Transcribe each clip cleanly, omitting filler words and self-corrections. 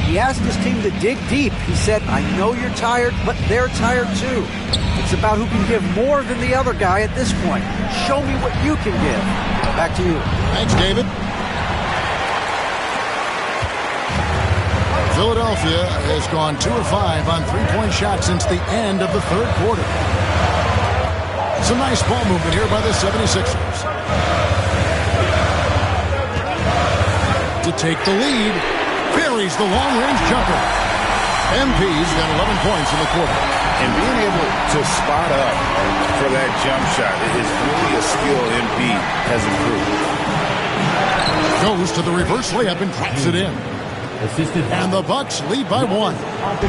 He asked his team to dig deep. He said, I know you're tired, but they're tired too. It's about who can give more than the other guy at this point. Show me what you can give. Back to you. Thanks, David. Philadelphia has gone 2 of 5 on three-point shots since the end of the third quarter. Some nice ball movement here by the 76ers. To take the lead, buries the long-range jumper. MP's got 11 points in the quarter. And being able to spot up for that jump shot is really a skill MP has improved. Goes to the reverse layup and traps it in. And the Bucks lead by 1.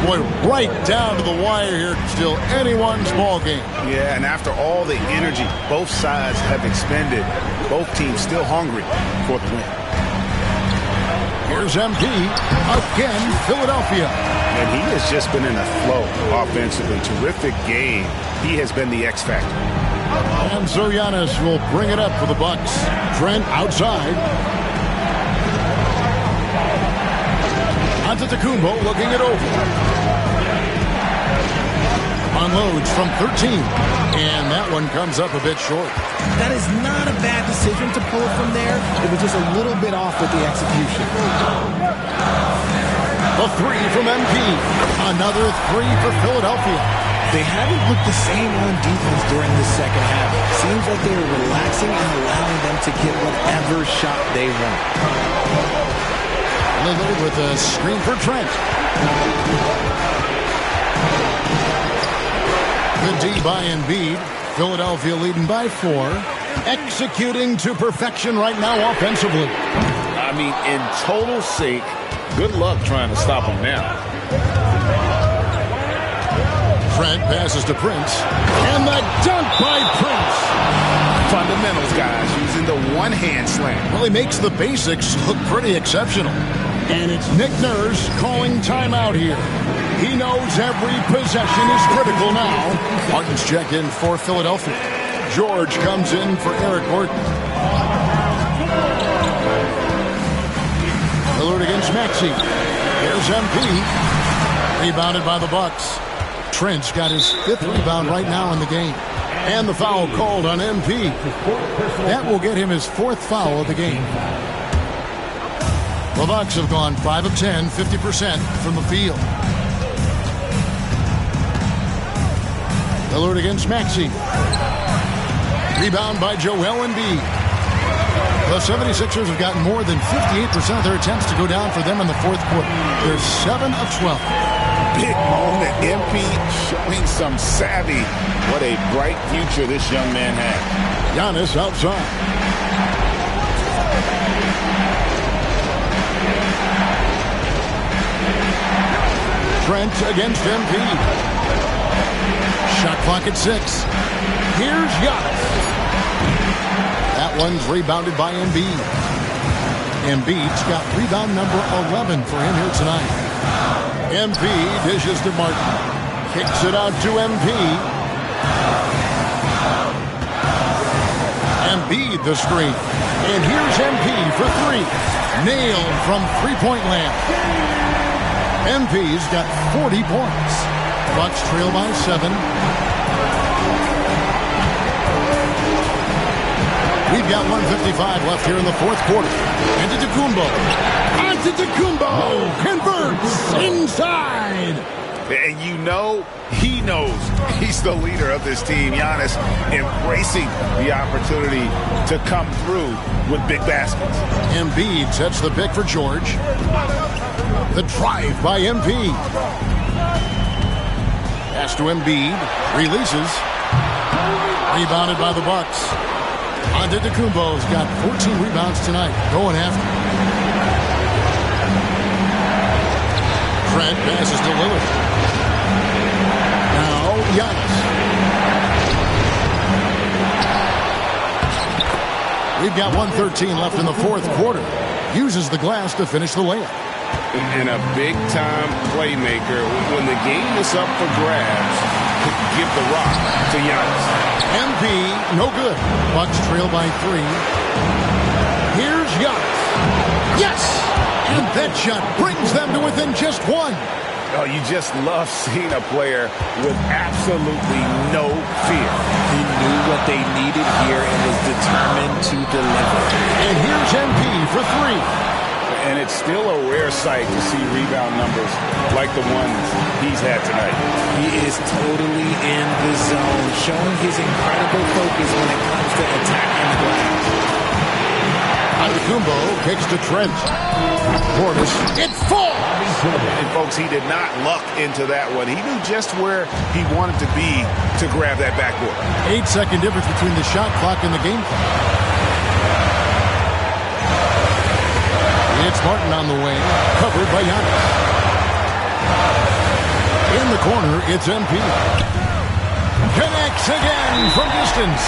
Boy, right down to the wire here. Still anyone's ball game. Yeah, and after all the energy both sides have expended, both teams still hungry for the win. Here's MP. Again, Philadelphia. And he has just been in a flow offensively. Terrific game. He has been the X factor. And so Giannis will bring it up for the Bucks. Trent outside. Antetokounmpo looking it over. Unloads from 13. And that one comes up a bit short. That is not a bad decision to pull it from there. It was just a little bit off with the execution. The three from MP. Another three for Philadelphia. They haven't looked the same on defense during the second half. Seems like they are relaxing and allowing them to get whatever shot they want. Lillard with a screen for Trent. Good D by Embiid. Philadelphia leading by 4. Executing to perfection right now offensively. I mean, in total sync. Good luck trying to stop him now. Trent passes to Prince. And the dunk by Prince. Fundamentals, guys, using the one-hand slam. Well, he makes the basics look pretty exceptional. And it's Nick Nurse calling timeout here. He knows every possession is critical now. Martin's check in for Philadelphia. George comes in for Eric Gordon. Lillard against Maxey. Here's MP. Rebounded by the Bucks. Trent's got his 5th rebound right now in the game. And the foul called on MP. That will get him his 4th foul of the game. The Bucks have gone 5 of 10, 50% from the field. Lillard against Maxey. Rebound by Joel Embiid. The 76ers have gotten more than 58% of their attempts to go down for them in the 4th quarter. They're 7 of 12. Big moment. MP showing some savvy. What a bright future this young man has. Giannis outside. Trent against MP. Shot clock at 6. Here's Giannis. That one's rebounded by Embiid. Embiid's got rebound number 11 for him here tonight. Embiid dishes to Martin. Kicks it out to MP. Embiid the screen. And here's MP for 3. Nailed from three-point land. MP's got 40 points. Bucks trail by 7. We've got 1:55 left here in the 4th quarter. Antetokounmpo. Antetokounmpo converts inside. And you know, he knows he's the leader of this team. Giannis embracing the opportunity to come through with big baskets. Embiid sets the pick for George. The drive by MP. Pass to Embiid. Releases. Rebounded by the Bucks. Antetokounmpo's got 14 rebounds tonight. Going after. Trent passes to Lillard. Now Giannis. We've got 1:13 left in the 4th quarter. Uses the glass to finish the layup. And a big-time playmaker. When the game is up for grabs, give the rock to Giannis. MP, no good. Bucks trail by 3. Here's Giannis. Yes! And that shot brings them to within just one. Oh, you just love seeing a player with absolutely no fear. He knew what they needed here and was determined to deliver. And here's MP for three. And it's still a rare sight to see rebound numbers like the ones he's had tonight. He is totally in the zone, showing his incredible focus when it comes to attacking the glass. Antetokounmpo kicks to Trent. Portis, it falls! And folks, he did not luck into that one. He knew just where he wanted to be to grab that backboard. 8-second difference between the shot clock and the game clock. It's Martin on the wing, covered by Giannis. In the corner, it's MP. Connects again from distance.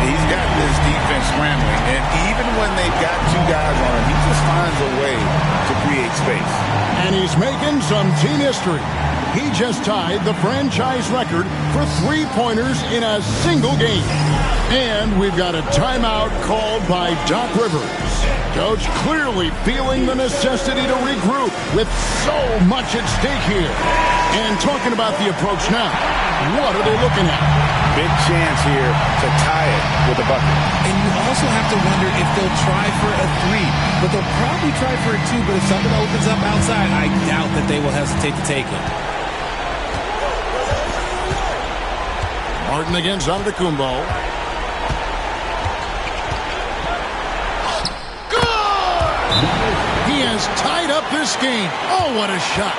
He's got this defense scrambling, and even when they've got two guys on him, he just finds a way to create space. And he's making some team history. He just tied the franchise record for three-pointers in a single game. And we've got a timeout called by Doc Rivers. Coach clearly feeling the necessity to regroup with so much at stake here. And talking about the approach now, what are they looking at? Big chance here to tie it with a bucket. And you also have to wonder if they'll try for a three. But they'll probably try for a two, but if something opens up outside, I doubt that they will hesitate to take it. Martin against Antetokounmpo. He has tied up this game. Oh, what a shot.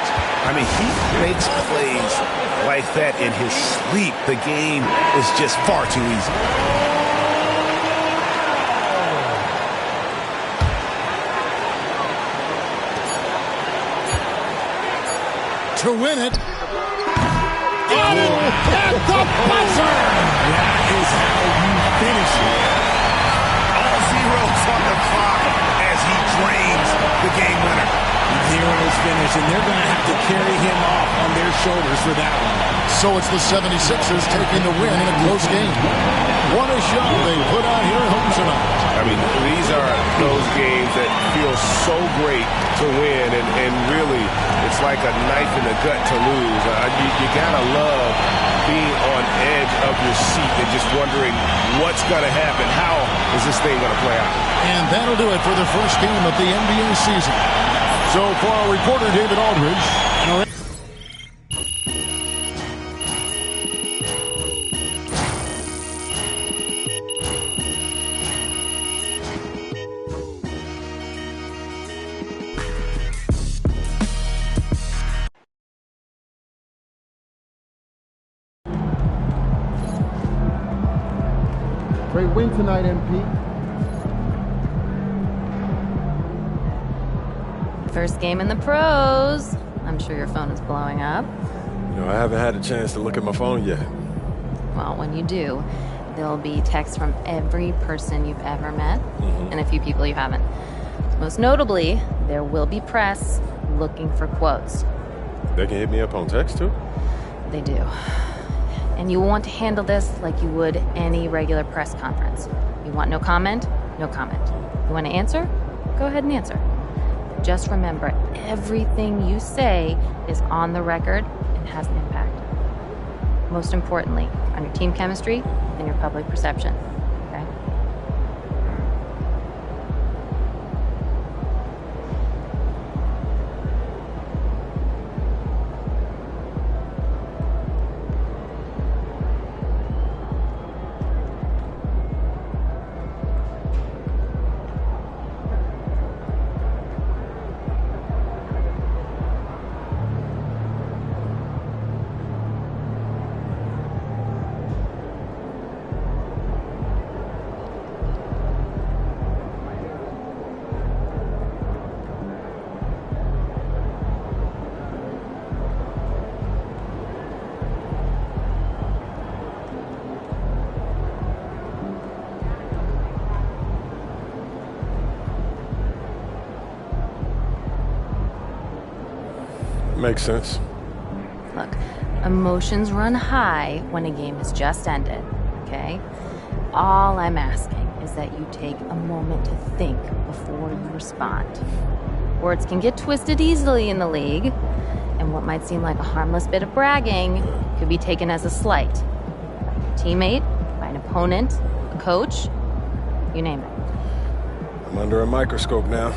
I mean, he makes plays like that in his sleep. The game is just far too easy. To win it. Oh, at the buzzer. That is how you finish it. All zeros on the clock as he drains the game winner. Zeros finish, and they're going to have to carry him off on their shoulders for that one. So it's the 76ers taking the win in a close game. What a show they put on here at home tonight. I mean, these are those games that feel so great to win, and really, it's like a knife in the gut to lose. You gotta love being on edge of your seat and just wondering what's gonna happen. How is this thing gonna play out? And that'll do it for the first game of the NBA season. So for our reporter, David Aldridge, and our great win tonight, MP. First game in the pros. I'm sure your phone is blowing up. You know, I haven't had a chance to look at my phone yet. Well, when you do, there'll be texts from every person you've ever met and a few people you haven't. Most notably, there will be press looking for quotes. They can hit me up on text, too? They do. And you want to handle this like you would any regular press conference. You want no comment? No comment. You want to answer? Go ahead and answer. Just remember, everything you say is on the record and has an impact. Most importantly, on your team chemistry and your public perception. Okay? Makes sense. Look, emotions run high when a game has just ended, okay? All I'm asking is that you take a moment to think before you respond. Words can get twisted easily in the league, and what might seem like a harmless bit of bragging could be taken as a slight. By your teammate, by an opponent, a coach, you name it. I'm under a microscope now.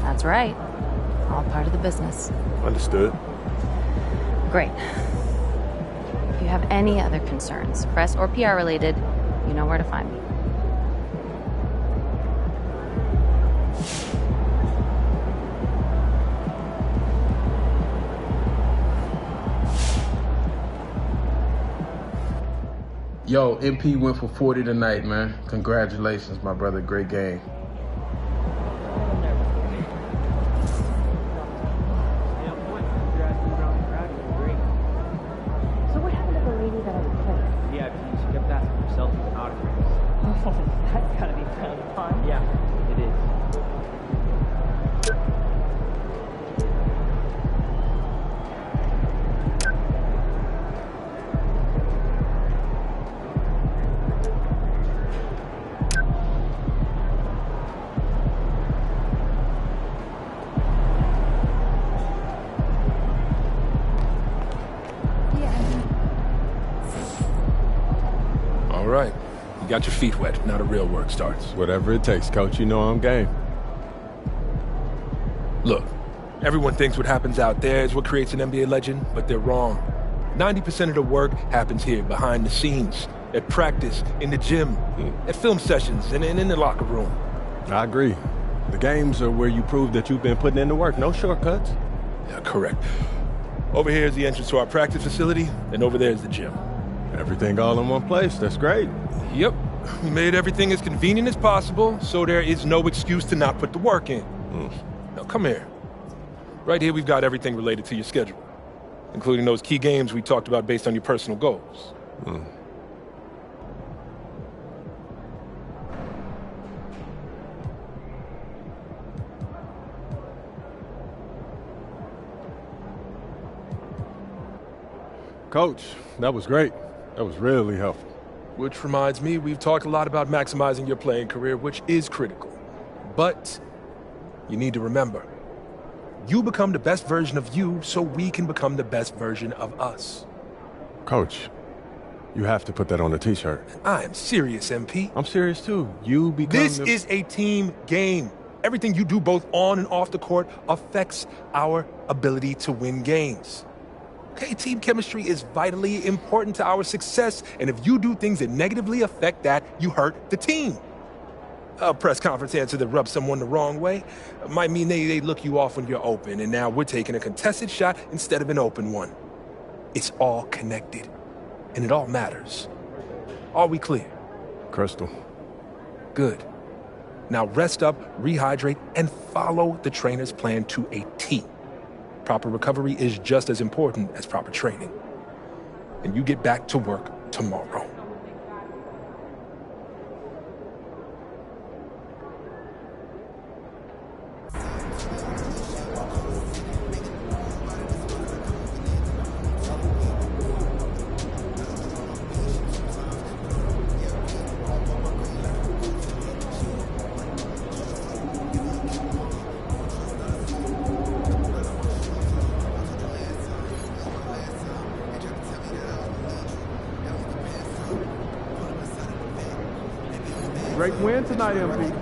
That's right. All part of the business. Understood. Great. If you have any other concerns, press or PR related, you know where to find me. Yo, MP went for 40 tonight, man. Congratulations, my brother. Great game. So what happened to the lady that I replaced? Yeah, she kept asking for selfies and autographs. Oh, that's gotta be kind of fun. Yeah, it is. All right. You got your feet wet. Now the real work starts. Whatever it takes, Coach. You know I'm game. Look, everyone thinks what happens out there is what creates an NBA legend, but they're wrong. 90% of the work happens here, behind the scenes, at practice, in the gym, at film sessions, and in the locker room. I agree. The games are where you prove that you've been putting in the work. No shortcuts. Yeah, correct. Over here is the entrance to our practice facility, and over there is the gym. Everything all in one place. That's great. Yep. We made everything as convenient as possible, so there is no excuse to not put the work in. Now, come here. Right here, we've got everything related to your schedule, including those key games we talked about based on your personal goals. Coach, that was great. That was really helpful. Which reminds me, we've talked a lot about maximizing your playing career, which is critical. But you need to remember, you become the best version of you so we can become the best version of us. Coach, you have to put that on a t-shirt. I am serious, MP. I'm serious too. You become This is a team game. Everything you do both on and off the court affects our ability to win games. Okay, team chemistry is vitally important to our success, and if you do things that negatively affect that, you hurt the team. A press conference answer that rubs someone the wrong way might mean they look you off when you're open, and now we're taking a contested shot instead of an open one. It's all connected, and it all matters. Are we clear? Crystal. Good. Now rest up, rehydrate, and follow the trainer's plan to a T. Proper recovery is just as important as proper training. And you get back to work tomorrow. Great win tonight, MP.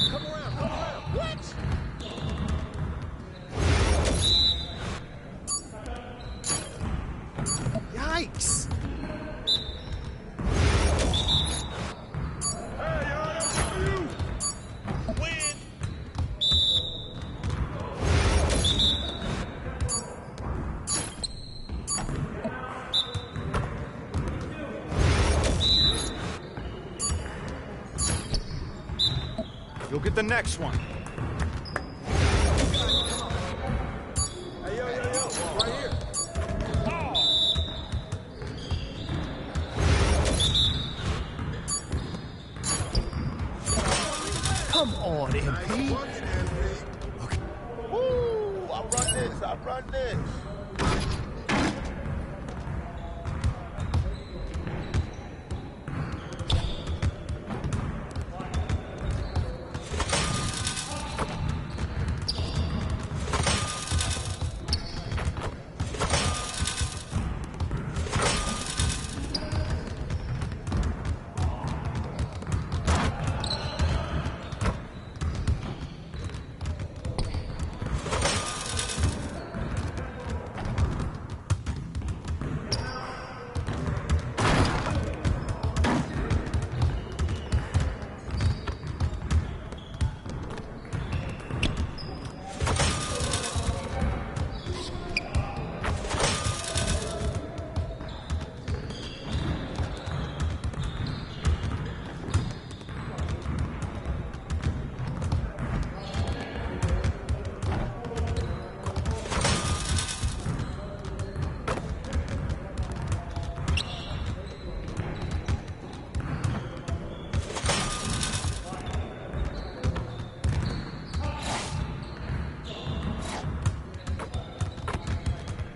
Come around, come around. What? Yikes! You'll get the next one. Hey, yo, right here. Come on, MP. Okay. Woo! I run this.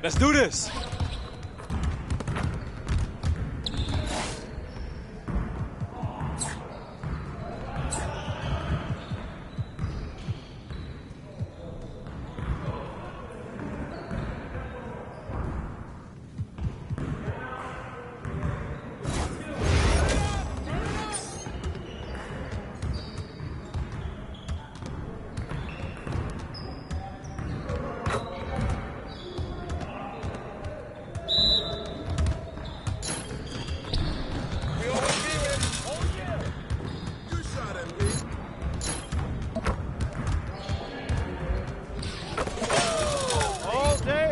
Let's do this.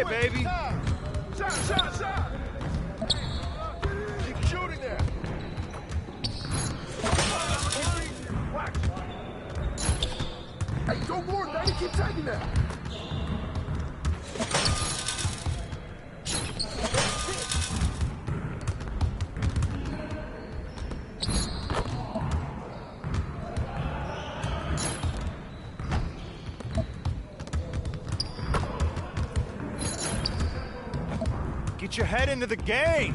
Baby. Shot. Keep shooting there. Watch. Hey, go more, baby. Keep taking that. Get your head into the game.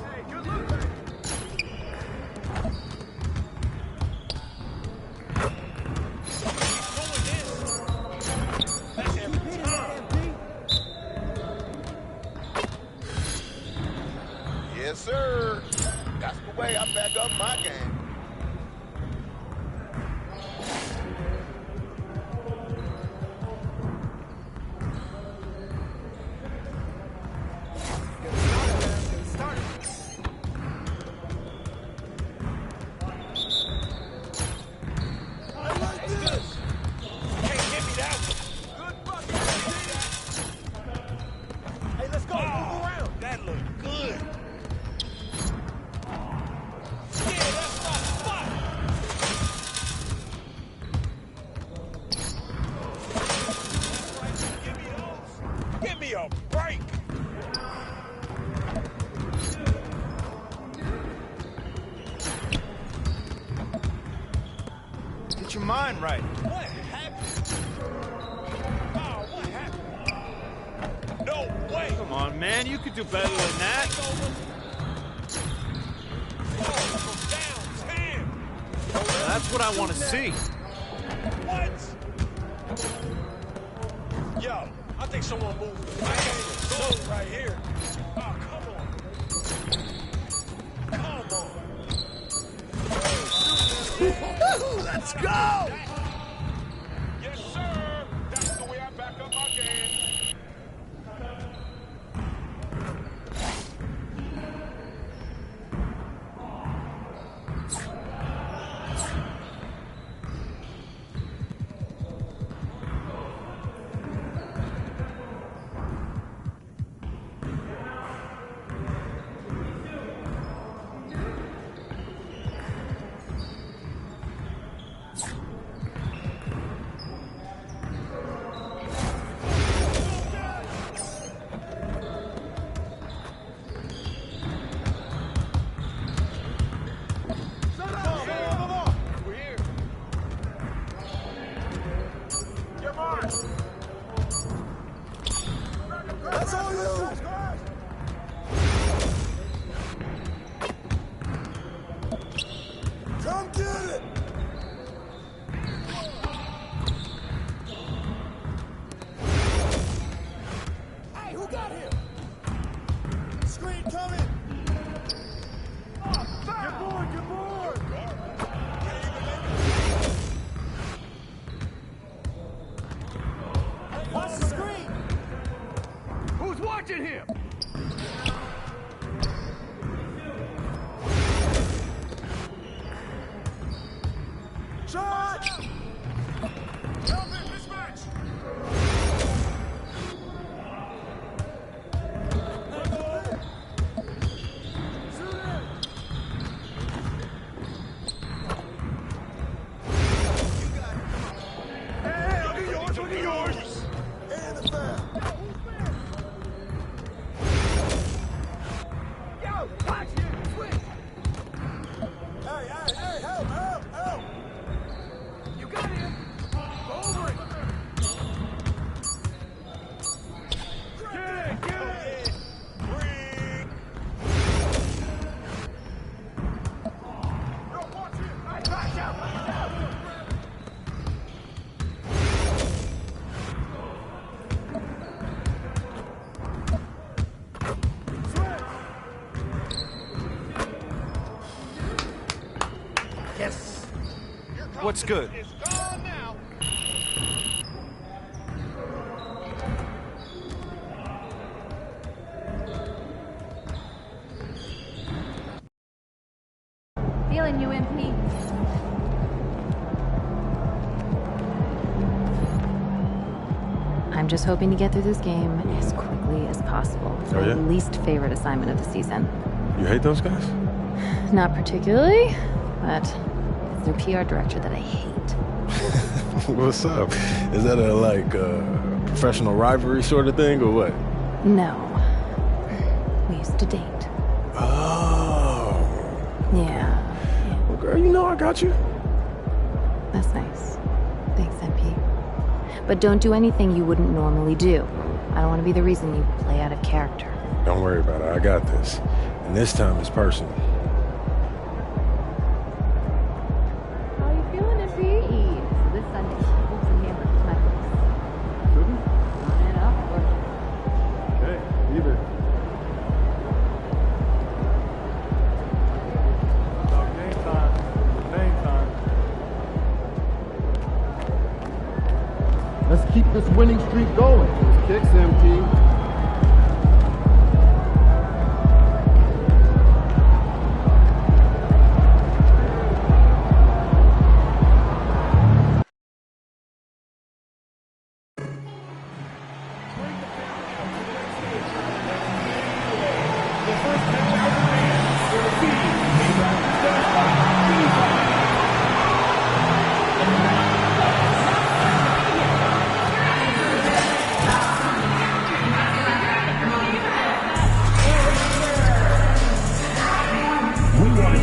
Hey, good look, baby. That's every time. Yes, sir. That's the way I back up my game. Get your mind right. What happened? Oh, what happened? No way. Come on, man. You could do better than that. That's what I want to see. What? Yo, I think someone moved. I can't even go right here. Oh, come on. Come on. Let's go! Yes, sir. That's the way I back up my game. That's all you! Come get it! Hey, who got him? Screen coming! Get board, get board! Watch the screen! Who's watching him? Shot! Help it, mismatch! Shoot it! Hey, I'll be yours, I'll be yours! And the foul! Yo, watch it! Switch! Hey, help, help, help! You got him! Go over it! Get it, get it! Bring! Yo, watch it! Watch out, watch out! Yes. What's good? It's gone now. Feeling you, MP. I'm just hoping to get through this game as quickly as possible. It's Oh, my yeah? least favorite assignment of the season. You hate those guys? Not particularly, but it's their PR director that I hate. What's up? Is that a professional rivalry sort of thing or what? No. We used to date. Oh. Yeah. Well, girl, you know I got you. That's nice. Thanks, MP. But don't do anything you wouldn't normally do. I don't want to be the reason you play out of character. Don't worry about it. I got this. And this time it's personal. How are you feeling, MP? This Sunday, Wolves and Hammer to my place. Not enough, but Okay, either. Game time. Game time. Let's keep this winning streak going. Kicks, MP.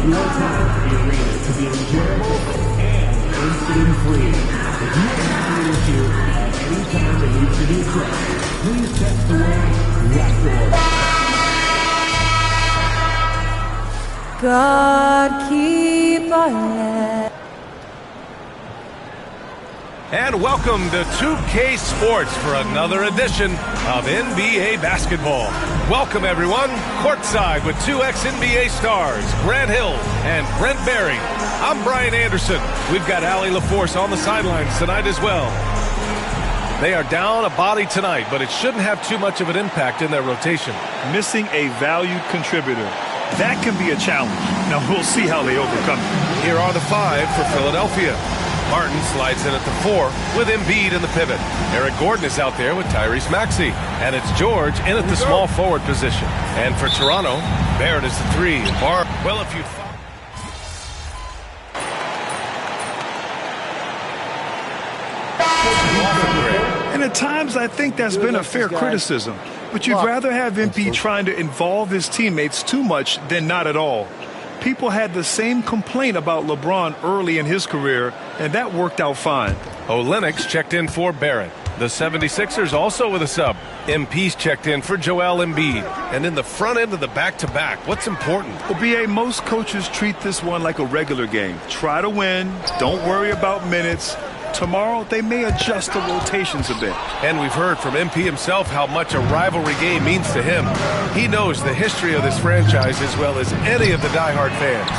your time for the arena to be enjoyable and incident-free. If you have an issue at any time that needs to be addressed, please text the word RAPTOR. God keep our head. And welcome to 2K Sports for another edition of NBA basketball. Welcome, everyone. Courtside with two ex-NBA stars, Grant Hill and Brent Barry. I'm Brian Anderson. We've got Allie LaForce on the sidelines tonight as well. They are down a body tonight, but it shouldn't have too much of an impact in their rotation. Missing a valued contributor. That can be a challenge. Now, we'll see how they overcome it. Here are the five for Philadelphia. Martin slides in at the 4 with Embiid in the pivot. Eric Gordon is out there with Tyrese Maxey. And it's George in at the small forward position. And for Toronto, Barrett is the 3. Well, if you... And at times, I think that's been a fair criticism. But you'd rather have MP trying to involve his teammates too much than not at all. People had the same complaint about LeBron early in his career, and that worked out fine. Olynyk checked in for Barrett. The 76ers also with a sub. MP's checked in for Joel Embiid. And in the front end of the back-to-back, what's important? Well, BA, most coaches treat this one like a regular game. Try to win. Don't worry about minutes. Tomorrow, they may adjust the rotations a bit. And we've heard from MP himself how much a rivalry game means to him. He knows the history of this franchise as well as any of the diehard fans.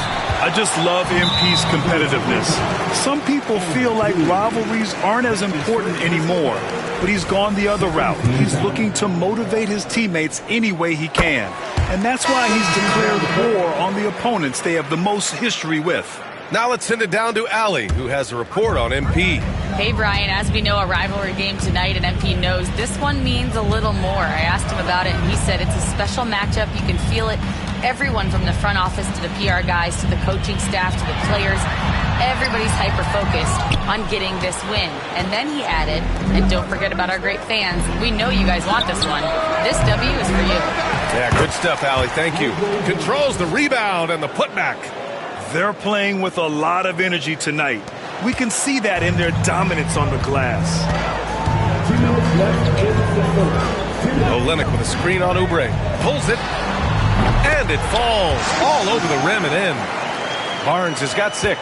I just love MP's competitiveness. Some people feel like rivalries aren't as important anymore, but he's gone the other route. He's looking to motivate his teammates any way he can. And that's why he's declared war on the opponents they have the most history with. Now let's send it down to Allie, who has a report on MP. Hey, Brian, as we know, a rivalry game tonight, and MP knows this one means a little more. I asked him about it, and he said it's a special matchup. You can feel it. Everyone from the front office to the PR guys to the coaching staff to the players, everybody's hyper-focused on getting this win. And then he added, and don't forget about our great fans, we know you guys want this one. This W is for you. Yeah, good stuff, Allie. Thank you. Controls the rebound and the putback. They're playing with a lot of energy tonight. We can see that in their dominance on the glass. Olynyk with a screen on Oubre. Pulls it. And it falls all over the rim and in. Barnes has got 6.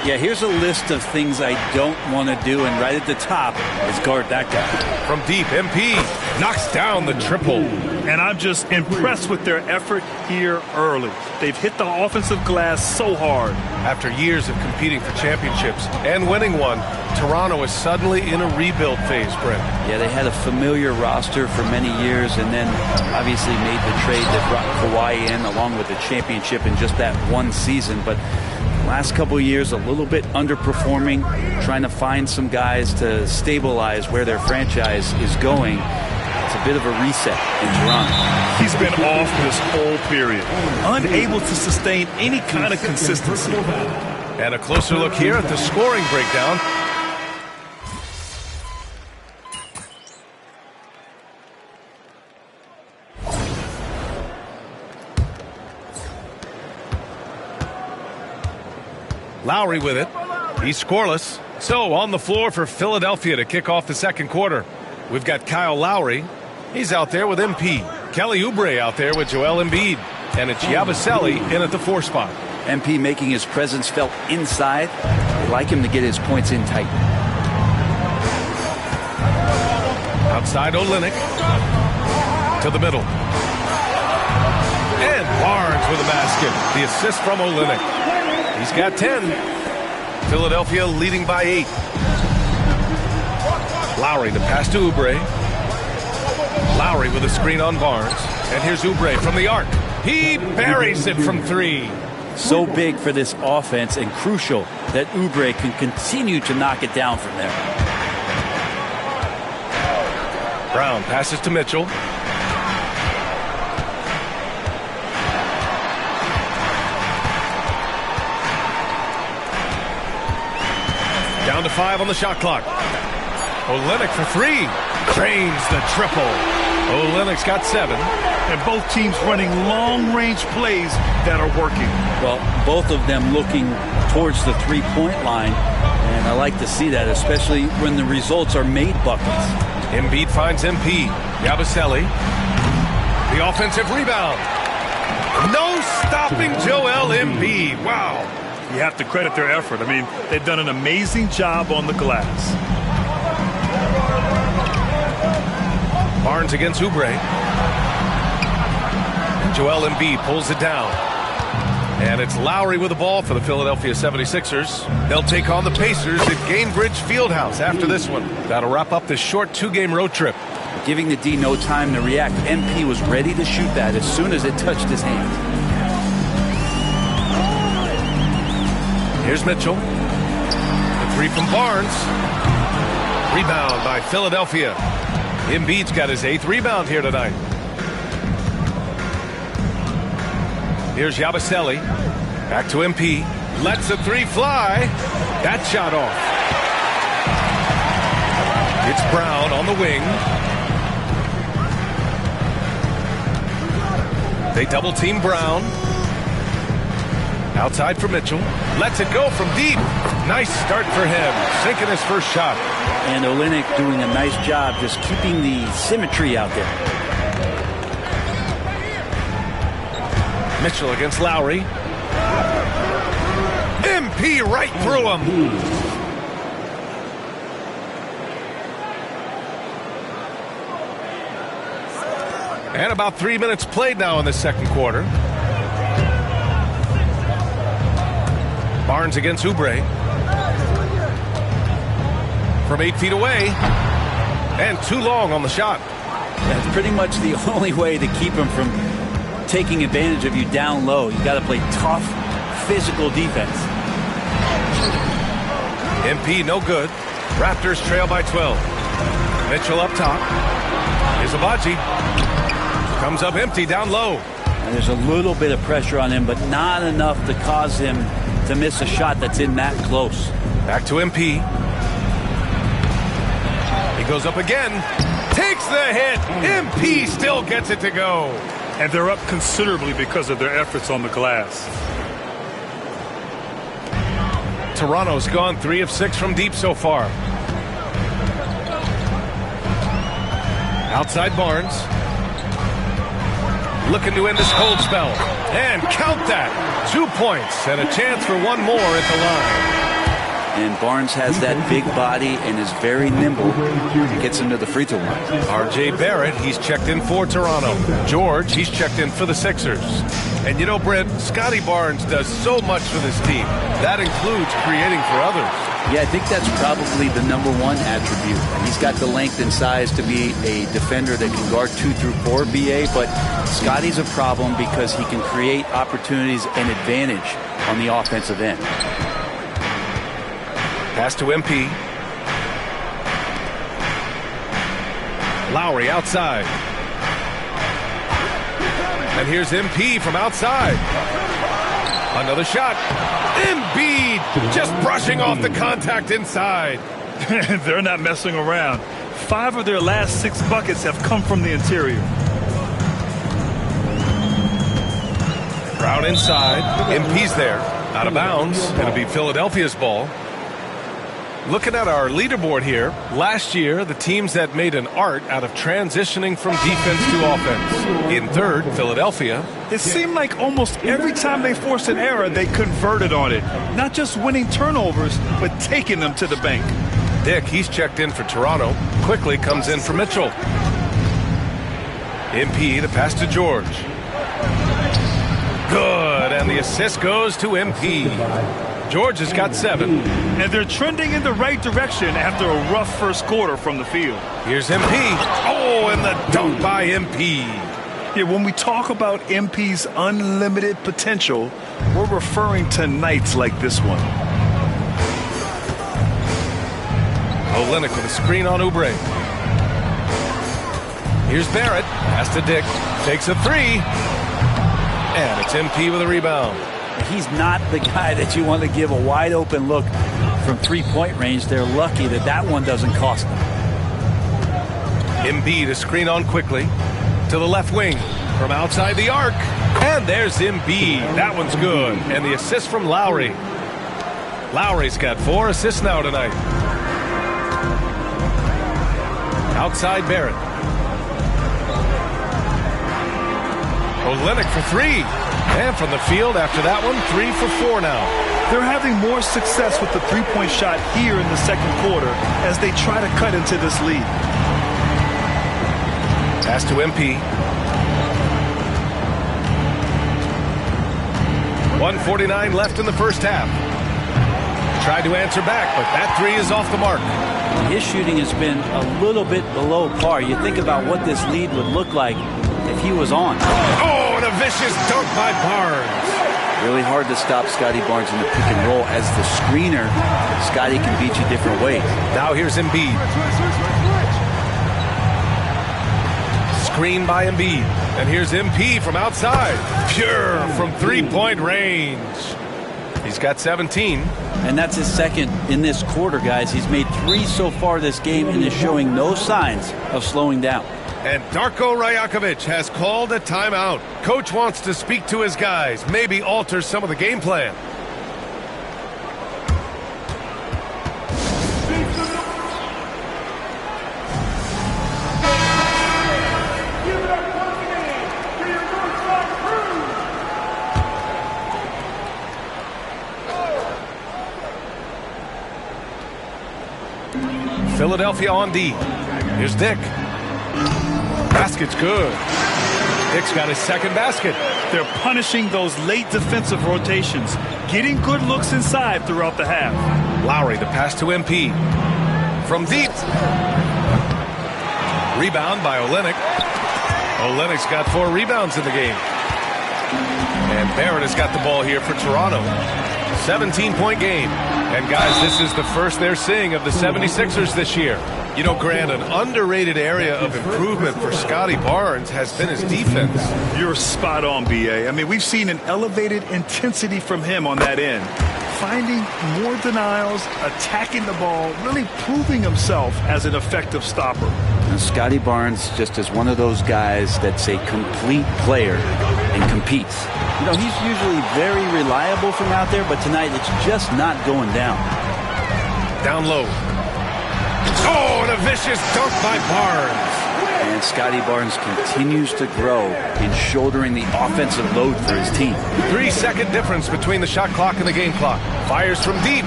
Yeah, here's a list of things I don't want to do, and right at the top is guard that guy. From deep, MP knocks down the triple. And I'm just impressed with their effort here early. They've hit the offensive glass so hard. After years of competing for championships and winning one, Toronto is suddenly in a rebuild phase, Brent. Yeah, they had a familiar roster for many years and then obviously made the trade that brought Kawhi in along with the championship in just that one season. But last couple of years, a little bit underperforming, trying to find some guys to stabilize where their franchise is going. It's a bit of a reset in Toronto. He's been off this whole period, unable to sustain any kind of consistency. And a closer look here at the scoring breakdown. Lowry with it. He's scoreless. So on the floor for Philadelphia to kick off the second quarter. We've got Kyle Lowry. He's out there with MP. Kelly Oubre out there with Joel Embiid. And it's Yabusele in at the 4 spot. MP making his presence felt inside. They like him to get his points in tight. Outside Olynyk. To the middle. And Barnes with a basket. The assist from Olynyk. He's got 10. Philadelphia leading by 8. Lowry, the pass to Oubre. Lowry with a screen on Barnes. And here's Oubre from the arc. He buries it from 3. So big for this offense and crucial that Oubre can continue to knock it down from there. Brown passes to Mitchell. Down to 5 on the shot clock. Olynyk for 3. Drains the triple. Olynyk's got 7. And both teams running long-range plays that are working. Well, both of them looking towards the three-point line. And I like to see that, especially when the results are made buckets. Embiid finds MP. Yabusele. The offensive rebound. No stopping Joel Embiid. Wow. You have to credit their effort. I mean, they've done an amazing job on the glass. Barnes against Oubre. And Joel Embiid pulls it down. And it's Lowry with the ball for the Philadelphia 76ers. They'll take on the Pacers at Gainbridge Fieldhouse after this one. That'll wrap up this short 2-game road trip. Giving the D no time to react. MP was ready to shoot that as soon as it touched his hand. Here's Mitchell. The three from Barnes. Rebound by Philadelphia. Embiid's got his 8th rebound here tonight. Here's Yabusele. Back to MP. Lets the three fly. That shot off. It's Brown on the wing. They double team Brown. Outside for Mitchell. Lets it go from deep. Nice start for him. Sinking his first shot. And Olynyk doing a nice job just keeping the symmetry out there. Mitchell against Lowry. MP right through him. And about 3 minutes played now in the second quarter. Barnes against Oubre. From 8 feet away. And too long on the shot. That's pretty much the only way to keep him from taking advantage of you down low. You got to play tough, physical defense. MP no good. Raptors trail by 12. Mitchell up top. Here's Abaji. Comes up empty down low. And there's a little bit of pressure on him, but not enough to cause him to miss a shot that's in that close. Back to MP. He goes up again. Takes the hit. MP still gets it to go. And they're up considerably because of their efforts on the glass. Toronto's gone 3 of 6 from deep so far. Outside Barnes. Looking to end this cold spell. And count that. 2 points and a chance for one more at the line. And Barnes has that big body and is very nimble. Gets him to the free throw line. R.J. Barrett, he's checked in for Toronto. George, he's checked in for the Sixers. And you know, Brent, Scotty Barnes does so much for this team. That includes creating for others. Yeah, I think that's probably the #1 attribute. He's got the length and size to be a defender that can guard 2 through 4, BA, but Scotty's a problem because he can create opportunities and advantage on the offensive end. Pass to MP. Lowry outside. And here's MP from outside. Another shot. Embiid just brushing off the contact inside. They're not messing around. 5 of their last 6 buckets have come from the interior. Brown inside. MP's there. Out of bounds. It'll be Philadelphia's ball. Looking at our leaderboard here, last year, the teams that made an art out of transitioning from defense to offense. In third, Philadelphia. It seemed like almost every time they forced an error, they converted on it. Not just winning turnovers, but taking them to the bank. Dick, he's checked in for Toronto. Quickly comes in for Mitchell. MP, the pass to George. Good, and the assist goes to MP. George has got 7. And they're trending in the right direction after a rough first quarter from the field. Here's MP. Oh, and the dunk by MP. Yeah, when we talk about MP's unlimited potential, we're referring to nights like this one. Olynyk with a screen on Oubre. Here's Barrett. Pass to Dick. Takes a 3. And it's MP with a rebound. He's not the guy that you want to give a wide open look from 3-point range. They're lucky that that one doesn't cost them. Embiid a screen on quickly to the left wing from outside the arc. And there's Embiid. That one's good. And the assist from Lowry. Lowry's got 4 assists now tonight. Outside Barrett. Olynyk for 3. And from the field after that one, 3 for 4 now. They're having more success with the 3-point shot here in the second quarter as they try to cut into this lead. Pass to MP. 1:49 left in the first half. Tried to answer back, but that three is off the mark. His shooting has been a little bit below par. You think about what this lead would look like if he was on. Oh, and a vicious dunk by Barnes. Really hard to stop Scotty Barnes in the pick and roll. As the screener, Scotty can beat you different ways. Now here's Embiid. Screen by Embiid. And here's MP from outside. Pure from three-point range. He's got 17. And that's his second in this quarter, guys. He's made 3 so far this game and is showing no signs of slowing down. And Darko Rajakovic has called a timeout. Coach wants to speak to his guys, maybe alter some of the game plan. Philadelphia on D. Here's Dick. Basket's good. Dick's got his second basket. They're punishing those late defensive rotations, getting good looks inside throughout the half. Lowry, the pass to MP. From deep. Rebound by Olynyk. Olynyk's got 4 rebounds in the game. And Barrett has got the ball here for Toronto. 17-point game. And guys, this is the first they're seeing of the 76ers this year. You know, Grant, an underrated area of improvement for Scotty Barnes has been his defense. You're spot on, B.A. I mean, we've seen an elevated intensity from him on that end. Finding more denials, attacking the ball, really proving himself as an effective stopper. And Scotty Barnes just is one of those guys that's a complete player and competes. You know, he's usually very reliable from out there, but tonight it's just not going down. Down low. Oh, and a vicious dunk by Barnes. And Scotty Barnes continues to grow in shouldering the offensive load for his team. 3-second difference between the shot clock and the game clock. Fires from deep.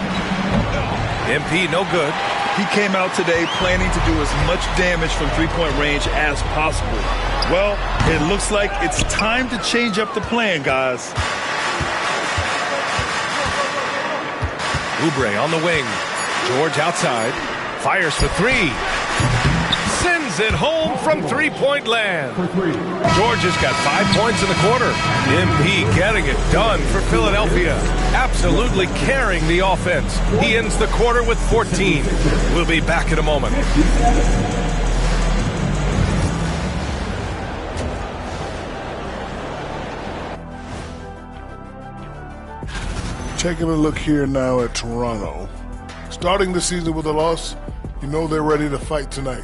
MP no good. He came out today planning to do as much damage from three-point range as possible. Well, it looks like it's time to change up the plan, guys. Oubre on the wing. George outside. Fires for 3. Sends it home from three-point land. George has got 5 points in the quarter. MP getting it done for Philadelphia. Absolutely carrying the offense. He ends the quarter with 14. We'll be back in a moment. Taking a look here now at Toronto. Starting the season with a loss, you know they're ready to fight tonight.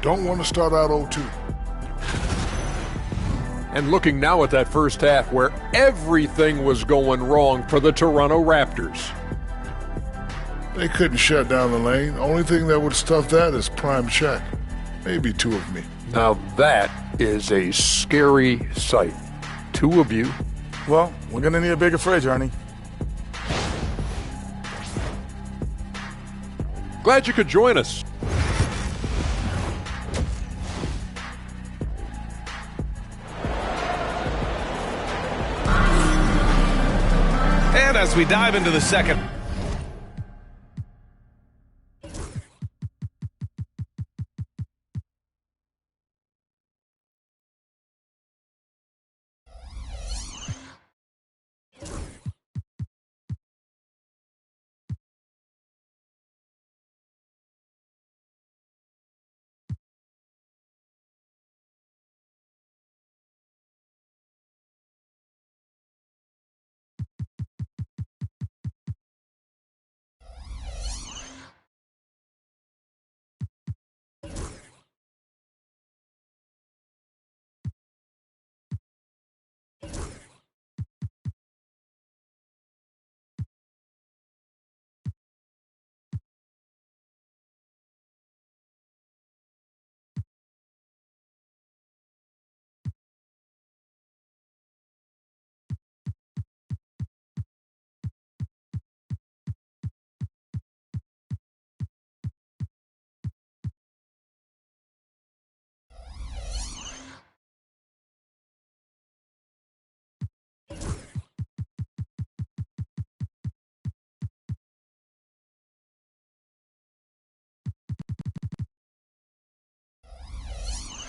Don't want to start out 0-2. And looking now at that first half where everything was going wrong for the Toronto Raptors. They couldn't shut down the lane. Only thing that would stuff that is prime check. Maybe 2 of me. Now that is a scary sight. 2 of you. Well, we're going to need a bigger fridge, Ernie. Glad you could join us. And as we dive into the second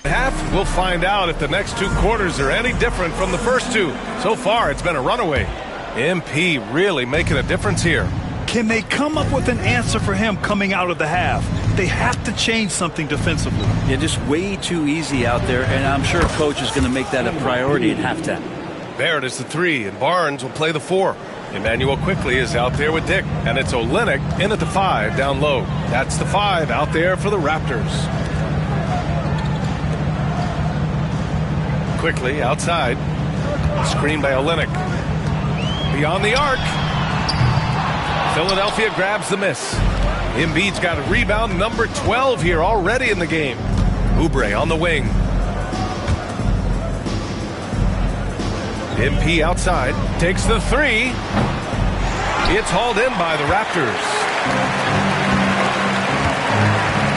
Half, we'll find out if the next 2 quarters are any different from the first 2. So far, it's been a runaway. MP really making a difference here. Can they come up with an answer for him coming out of the half? They have to change something defensively. Yeah, just way too easy out there, and I'm sure coach is going to make that a priority at halftime. Barrett is the 3, and Barnes will play the 4. Emmanuel quickly is out there with Dick, and it's Olynyk in at the 5 down low. That's the 5 out there for the Raptors. Quickly outside. Screen by Olynyk. Beyond the arc. Philadelphia grabs the miss. Embiid's got a rebound number 12 here already in the game. Oubre on the wing. MP outside. Takes the 3. It's hauled in by the Raptors.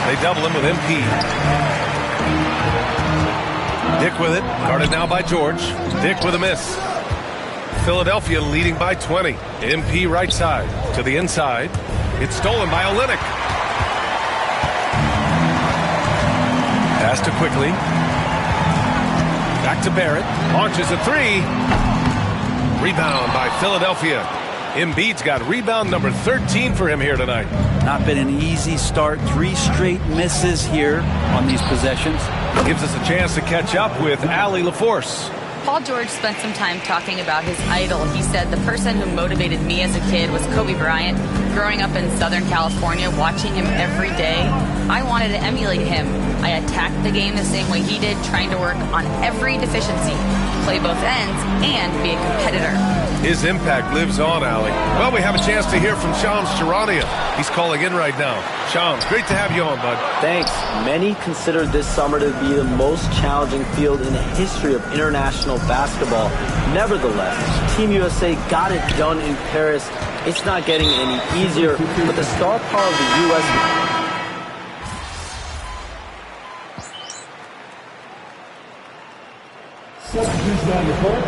They double him with MP. Dick with it, guarded now by George. Dick with a miss. Philadelphia leading by 20. MP right side to the inside. It's stolen by Olynyk. Pass to Quickly. Back to Barrett. Launches a 3. Rebound by Philadelphia. Embiid's got rebound number 13 for him here tonight. Not been an easy start. 3 straight misses here on these possessions. Gives us a chance to catch up with Allie LaForce. Paul George spent some time talking about his idol. He said, the person who motivated me as a kid was Kobe Bryant. Growing up in Southern California, watching him every day, I wanted to emulate him. I attacked the game the same way he did, trying to work on every deficiency, play both ends, and be a competitor. His impact lives on, Allie. Well, we have a chance to hear from Shams Charania. He's calling in right now. Shams, great to have you on, bud. Thanks. Many consider this summer to be the most challenging field in the history of international basketball. Nevertheless, Team USA got it done in Paris. It's not getting any easier, but the star power of the U.S. Substitution on the court.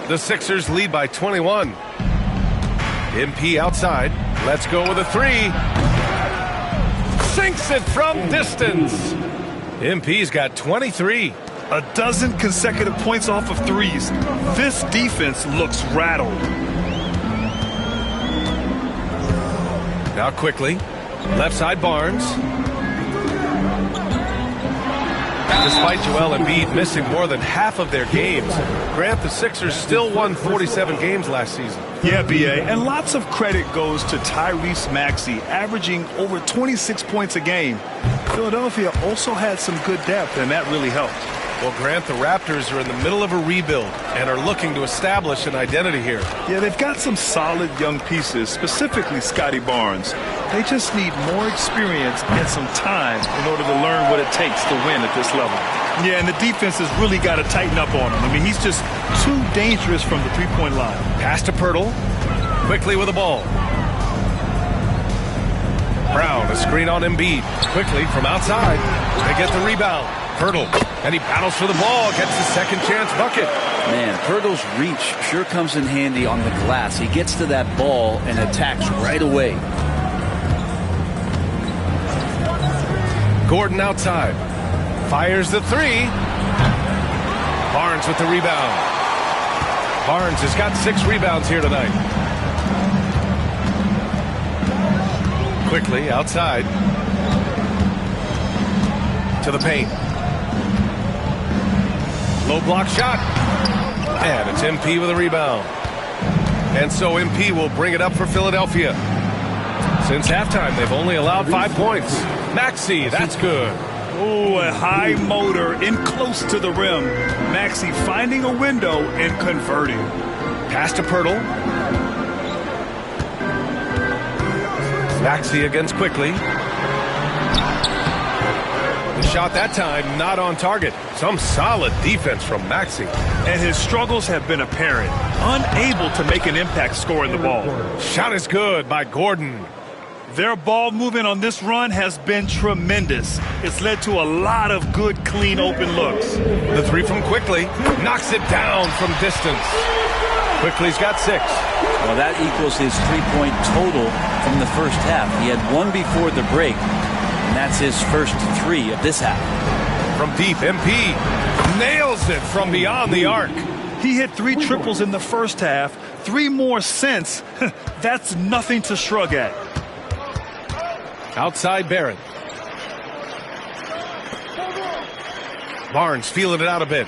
The Sixers lead by 21. MP outside. Let's go with a 3. Sinks it from distance. MP's got 23. A dozen consecutive points off of 3s. This defense looks rattled. Now Quickly. Left side Barnes. Despite Joel Embiid missing more than half of their games, Grant, the Sixers still won 47 games last season. Yeah, B.A., and lots of credit goes to Tyrese Maxey, averaging over 26 points a game. Philadelphia also had some good depth, and that really helped. Well, Grant, the Raptors are in the middle of a rebuild and are looking to establish an identity here. Yeah, they've got some solid young pieces, specifically Scotty Barnes. They just need more experience and some time in order to learn what it takes to win at this level. Yeah, and the defense has really got to tighten up on him. I mean, he's just too dangerous from the three-point line. Pass to Pirtle. Quickly with the ball. Brown, a screen on Embiid. Quickly from outside. They get the rebound. Pirtle, and he battles for the ball, gets the second chance bucket. Man, Pirtle's reach sure comes in handy on the glass. He gets to that ball and attacks right away. Gordon outside. Fires the 3. Barnes with the rebound. Barnes has got 6 rebounds here tonight. Quickly outside. To the paint. Low block shot. And it's MP with a rebound. And so MP will bring it up for Philadelphia. Since halftime, they've only allowed 5 points. Maxey, that's good. Oh, a high motor in close to the rim. Maxey finding a window and converting. Pass to Pirtle. Maxey against Quickly. The shot that time not on target. Some solid defense from Maxey. And his struggles have been apparent. Unable to make an impact scoring the ball. Shot is good by Gordon. Their ball movement on this run has been tremendous. It's led to a lot of good, clean, open looks. The 3 from Quickly knocks it down from distance. Quickly's got 6. Well, that equals his 3-point total from the first half. He had 1 before the break, and that's his first 3 of this half. From deep, MP nails it from beyond the arc. He hit 3 triples in the first half, 3 more since. That's nothing to shrug at. Outside Barrett. Barnes feeling it out a bit.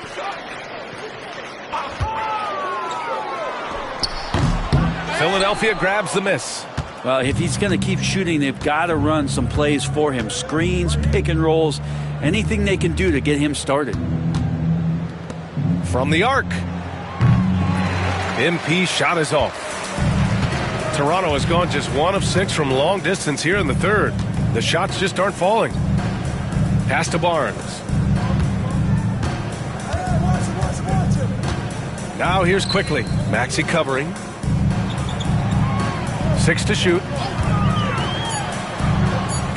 Philadelphia grabs the miss. Well, if he's going to keep shooting, they've got to run some plays for him. Screens, pick and rolls, anything they can do to get him started. From the arc. MP shot is off. Toronto has gone just 1 of 6 from long distance here in the third. The shots just aren't falling. Pass to Barnes. Now here's Quickly. Maxey covering. 6 to shoot.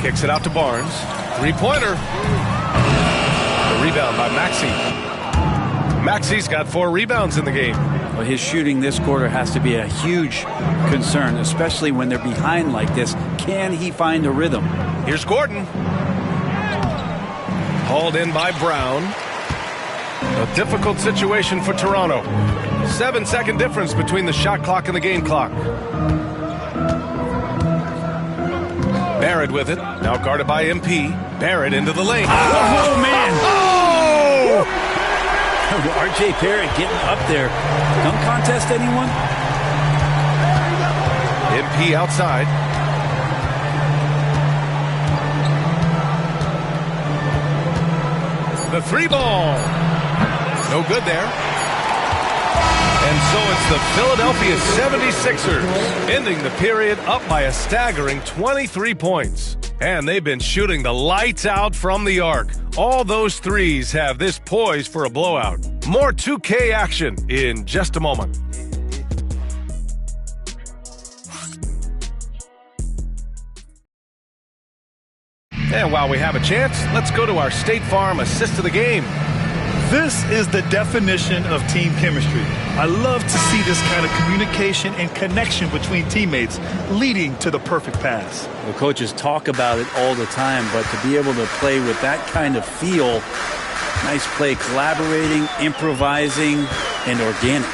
Kicks it out to Barnes. 3-pointer. The rebound by Maxey. Maxey's got 4 rebounds in the game. Well, his shooting this quarter has to be a huge concern, especially when they're behind like this. Can he find a rhythm? Here's Gordon. Hauled in by Brown. A difficult situation for Toronto. 7-second difference between the shot clock and the game clock. Barrett with it. Now guarded by MP. Barrett into the lane. Oh, man. Oh! R.J. Barrett getting up there. Dunk contest, anyone? MP outside. The 3-ball. No good there. And so it's the Philadelphia 76ers ending the period up by a staggering 23 points. And they've been shooting the lights out from the arc. All those threes have this poised for a blowout. More 2K action in just a moment. And while we have a chance, let's go to our State Farm assist of the game. This is the definition of team chemistry. I love to see this kind of communication and connection between teammates leading to the perfect pass. The coaches talk about it all the time, but to be able to play with that kind of feel, nice play, collaborating, improvising, and organic.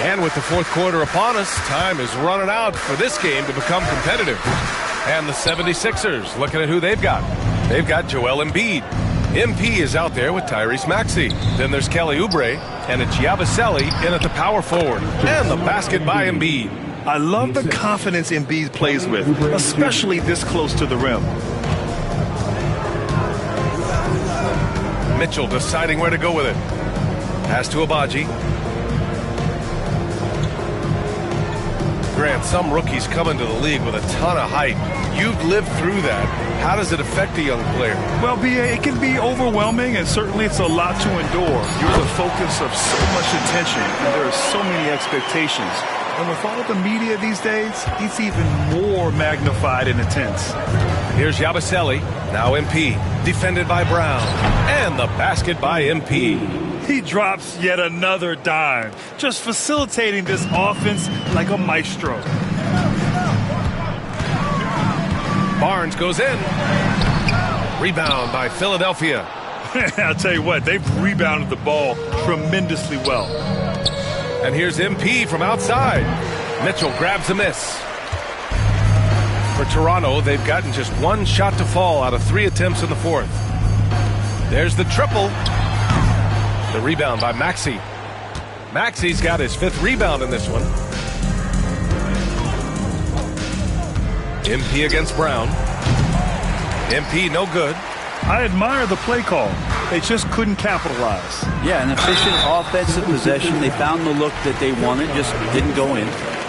And with the fourth quarter upon us, time is running out for this game to become competitive. And the 76ers looking at who they've got. They've got Joel Embiid. MP is out there with Tyrese Maxey. Then there's Kelly Oubre, and it's Yabusele in at the power forward. And the basket by Embiid. I love the confidence Embiid plays with, especially this close to the rim. Mitchell deciding where to go with it. Pass to Abaji. Grant, some rookies come into the league with a ton of height. You've lived through that. How does it affect a young player? Well, B.A., it can be overwhelming, and certainly it's a lot to endure. You're the focus of so much attention, and there are so many expectations. And with all the media these days, it's even more magnified and intense. Here's Yabusele. Now MP. Defended by Brown. And the basket by MP. He drops yet another dime, just facilitating this offense like a maestro. Barnes goes in. Rebound by Philadelphia. I'll tell you what, they've rebounded the ball tremendously well. And here's MP from outside. Mitchell grabs a miss. For Toronto, they've gotten just 1 shot to fall out of 3 attempts in the fourth. There's the triple. The rebound by Maxey. Maxey's got his 5th rebound in this one. MP against Brown. MP no good. I admire the play call. They just couldn't capitalize. Yeah, an efficient offensive possession. They found the look that they wanted, just didn't go in.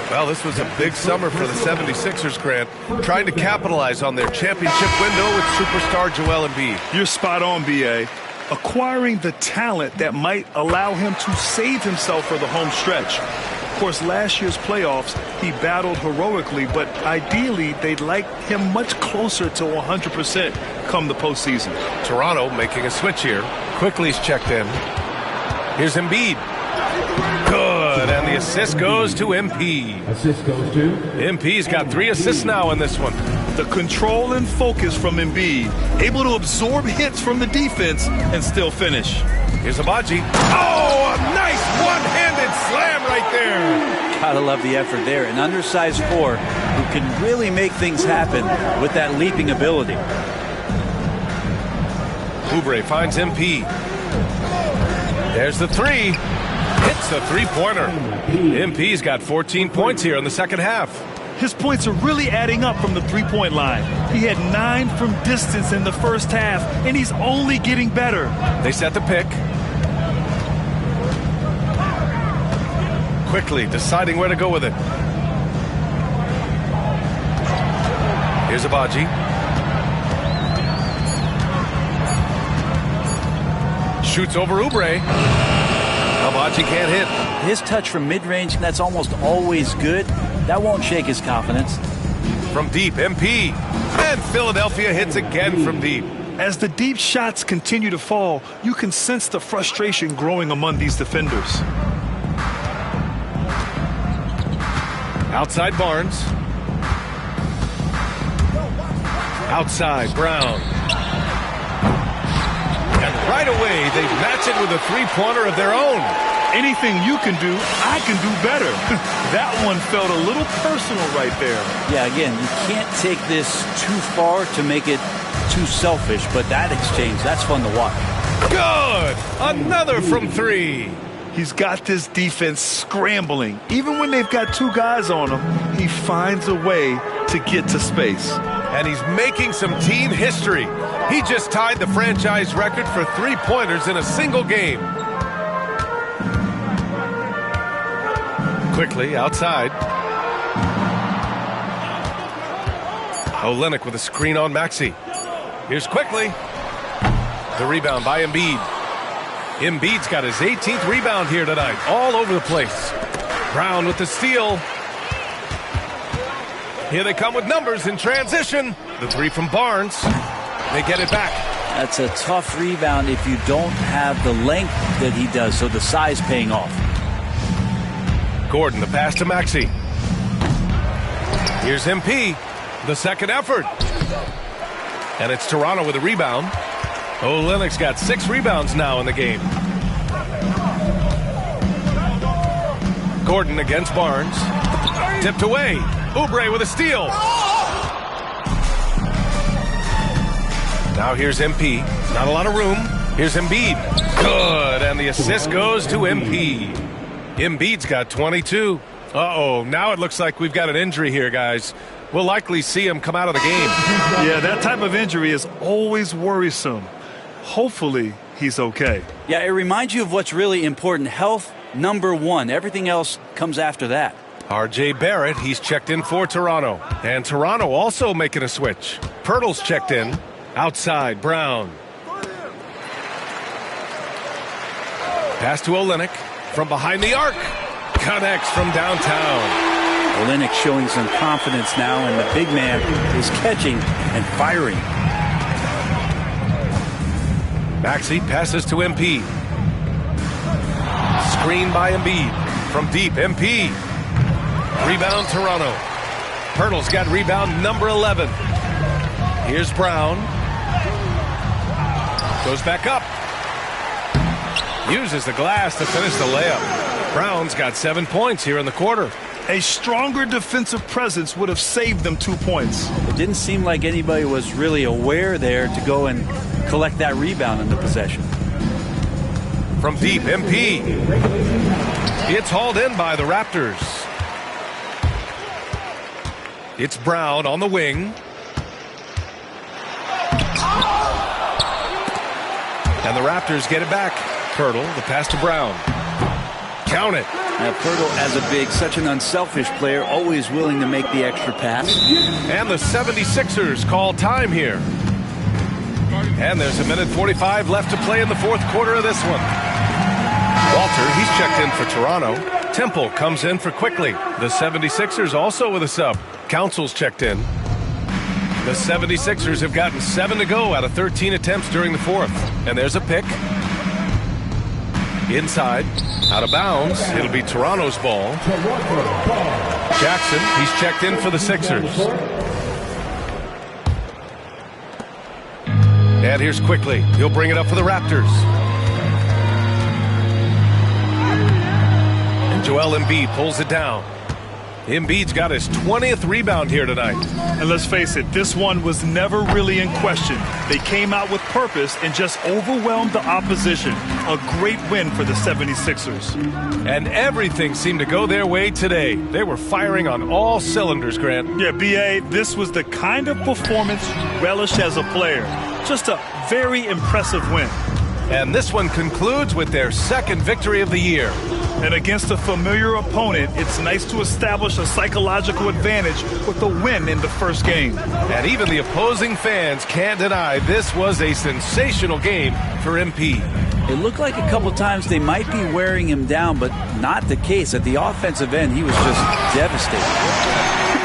Well, this was a big summer for the 76ers, Grant, trying to capitalize on their championship window with superstar Joel Embiid. You're spot on, B.A. Acquiring the talent that might allow him to save himself for the home stretch. Of course, last year's playoffs, he battled heroically, but ideally, they'd like him much closer to 100% come the postseason. Toronto making a switch here. Quickly's checked in. Here's Embiid. assist goes to MP. Assist goes to MP's got 3 assists now in this one. The control and focus from Embiid, able to absorb hits from the defense and still finish. Here's Abaji. Oh, a nice one-handed slam right there. Gotta love the effort there. An undersized 4 who can really make things happen with that leaping ability. Oubre finds MP. There's the 3. Hits the three-pointer. MP's got 14 points here in the second half. His points are really adding up from the three-point line. He had 9 from distance in the first half, and he's only getting better. They set the pick. Quickly deciding where to go with it. Here's Abaji. Shoots over Oubre. Abaji can't hit. His touch from mid-range, that's almost always good. That won't shake his confidence. From deep, MP. And Philadelphia hits again from deep. As the deep shots continue to fall, you can sense the frustration growing among these defenders. Outside Barnes. Outside Brown. And right away, they match it with a three-pointer of their own. Anything you can do, I can do better. That one felt a little personal right there. Yeah, again, you can't take this too far to make it too selfish, but that exchange, that's fun to watch. Good! Another from 3. He's got this defense scrambling. Even when they've got 2 guys on him, he finds a way to get to space. And he's making some team history. He just tied the franchise record for three-pointers in a single game. Quickly, outside. Olynyk with a screen on Maxey. Here's Quickly. The rebound by Embiid. Embiid's got his 18th rebound here tonight. All over the place. Brown with the steal. Here they come with numbers in transition. The 3 from Barnes. They get it back. That's a tough rebound if you don't have the length that he does, so the size paying off. Gordon, the pass to Maxey. Here's MP, the second effort. And it's Toronto with a rebound. Olynyk's got 6 rebounds now in the game. Gordon against Barnes. Tipped away. Oubre with a steal. Now here's MP. Not a lot of room. Here's Embiid. Good, and the assist goes to MP. Embiid's got 22. Uh-oh, now it looks like we've got an injury here, guys. We'll likely see him come out of the game. Yeah, that type of injury is always worrisome. Hopefully, he's okay. Yeah, it reminds you of what's really important. Health, number 1. Everything else comes after that. R.J. Barrett, he's checked in for Toronto. And Toronto also making a switch. Pirtle's checked in. Outside, Brown. Pass to Olynyk. From behind the arc. Connects from downtown. Olynyk showing some confidence now, and the big man is catching and firing. Maxey passes to MP. Screen by Embiid. From deep, MP. Rebound, Toronto. Pirtle's got rebound number 11. Here's Brown. Goes back up. Uses the glass to finish the layup. Brown's got 7 points here in the quarter. A stronger defensive presence would have saved them 2 points. It didn't seem like anybody was really aware there to go and collect that rebound in the possession. From deep, MP. It's hauled in by the Raptors. It's Brown on the wing. And the Raptors get it back. Pirtle, the pass to Brown. Count it. Now, Pirtle, as a big, such an unselfish player, always willing to make the extra pass. And the 76ers call time here. And there's a minute 45 left to play in the fourth quarter of this one. Walter, he's checked in for Toronto. Temple comes in for Quickly. The 76ers also with a sub. Council's checked in. The 76ers have gotten 7 to go out of 13 attempts during the fourth. And there's a pick. Inside, out of bounds. It'll be Toronto's ball. Jackson, he's checked in for the Sixers. And here's Quickly. He'll bring it up for the Raptors. And Joel Embiid pulls it down. Embiid's got his 20th rebound here tonight. And let's face it, this one was never really in question. They came out with purpose and just overwhelmed the opposition. A great win for the 76ers. And everything seemed to go their way today. They were firing on all cylinders, Grant. Yeah, B.A., this was the kind of performance you relish as a player. Just a very impressive win. And this one concludes with their second victory of the year. And against a familiar opponent, it's nice to establish a psychological advantage with a win in the first game. And even the opposing fans can't deny this was a sensational game for MP. It looked like a couple times they might be wearing him down, but not the case. At the offensive end, he was just devastated.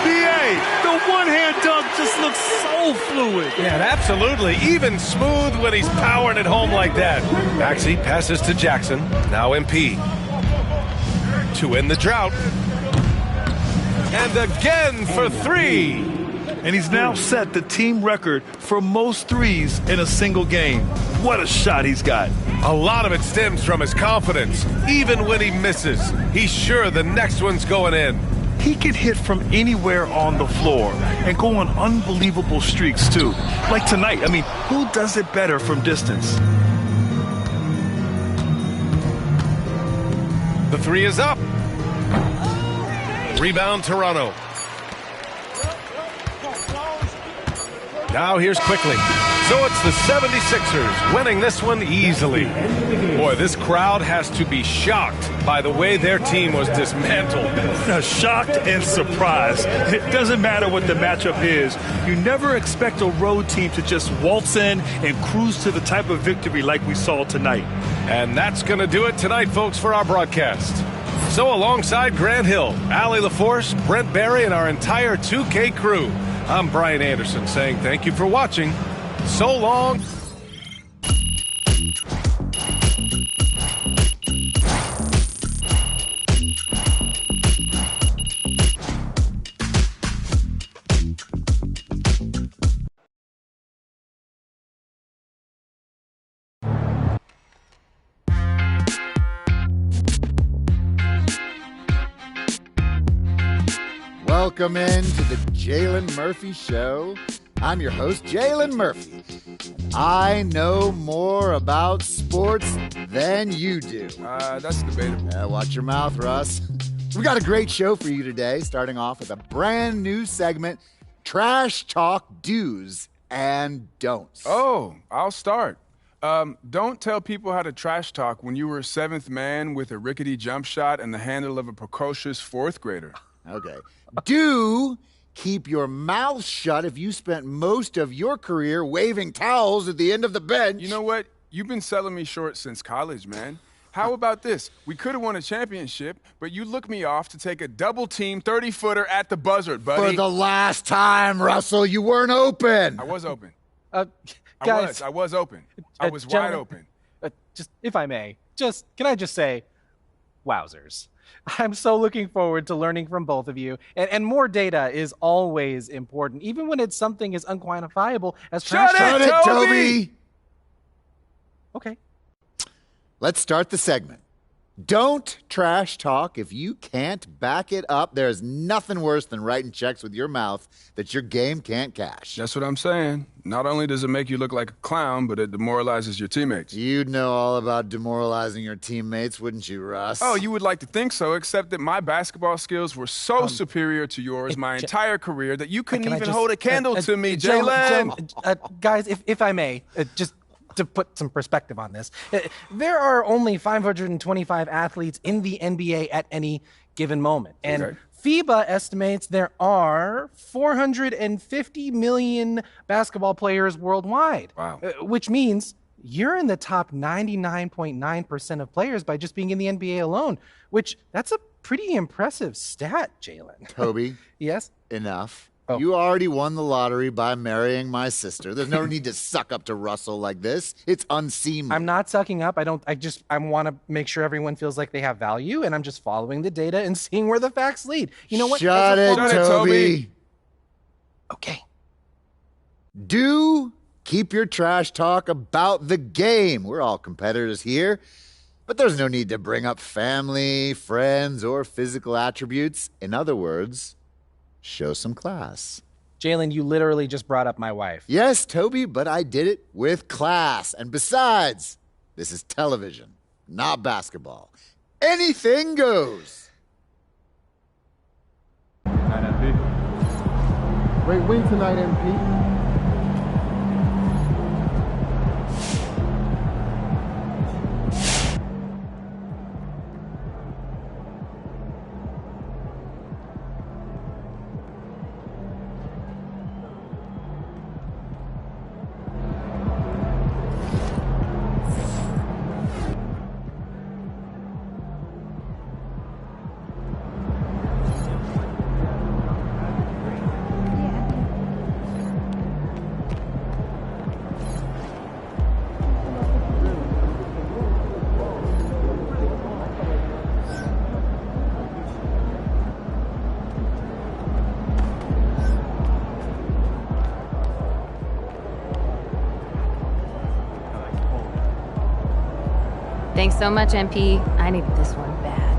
B.A., the one-hand dunk just looks so fluid. Yeah, absolutely. Even smooth when he's powering it home like that. Maxey passes to Jackson. Now MP. To end the drought. And again for three. And he's now set the team record for most threes in a single game. What a shot he's got. A lot of it stems from his confidence. Even when he misses, he's sure the next one's going in. He can hit from anywhere on the floor and go on unbelievable streaks, too. Like tonight. I mean, who does it better from distance? The three is up. Rebound, Toronto. Now here's Quickly. So it's the 76ers winning this one easily. Boy, this crowd has to be shocked by the way their team was dismantled. Shocked and surprised. It doesn't matter what the matchup is. You never expect a road team to just waltz in and cruise to the type of victory like we saw tonight. And that's going to do it tonight, folks, for our broadcast. So alongside Grant Hill, Allie LaForce, Brent Barry, and our entire 2K crew, I'm Brian Anderson saying thank you for watching. So long. Welcome in to the Jalen Murphy Show. I'm your host, Jalen Murphy. I know more about sports than you do. That's debatable. Watch your mouth, Russ. We got a great show for you today, starting off with a brand new segment, Trash Talk Do's and Don'ts. Oh, I'll start. Don't tell people how to trash talk when you were a seventh man with a rickety jump shot and the handle of a precocious fourth grader. Okay. Do keep your mouth shut if you spent most of your career waving towels at the end of the bench. You know what? You've been selling me short since college, man. How about this? We could have won a championship, but you looked me off to take a double-team 30-footer at the buzzard, buddy. For the last time, Russell, you weren't open. I was open. Guys, I was open. I was wide open. Just, if I may, can I just say, wowzers. I'm so looking forward to learning from both of you. And more data is always important, even when it's something as unquantifiable as trash talk. Shut it, Toby! Okay. Let's start the segment. Don't trash talk if you can't back it up. There's nothing worse than writing checks with your mouth that your game can't cash. That's what I'm saying. Not only does it make you look like a clown, but it demoralizes your teammates. You'd know all about demoralizing your teammates, wouldn't you, Russ? Oh, you would like to think so, except that my basketball skills were so superior to yours my entire career that you couldn't even hold a candle to me, Jalen. Guys, if I may, just to put some perspective on this, there are only 525 athletes in the NBA at any given moment. And okay. FIBA estimates there are 450 million basketball players worldwide. Wow. Which means you're in the top 99.9% of players by just being in the NBA alone, which that's a pretty impressive stat, Jalen. Toby. Yes? Enough. You already won the lottery by marrying my sister. There's no need to suck up to Russell like this. It's unseemly. I'm not sucking up. I want to make sure everyone feels like they have value, and I'm just following the data and seeing where the facts lead. You know what? Shut it, Toby. Okay. Do keep your trash talk about the game. We're all competitors here, but there's no need to bring up family, friends, or physical attributes. In other words, show some class. Jalen, you literally just brought up my wife. Yes, Toby, but I did it with class. And besides, this is television, not basketball. Anything goes. Night, MP. Great win tonight, MP. Thanks so much, MP. I needed this one bad.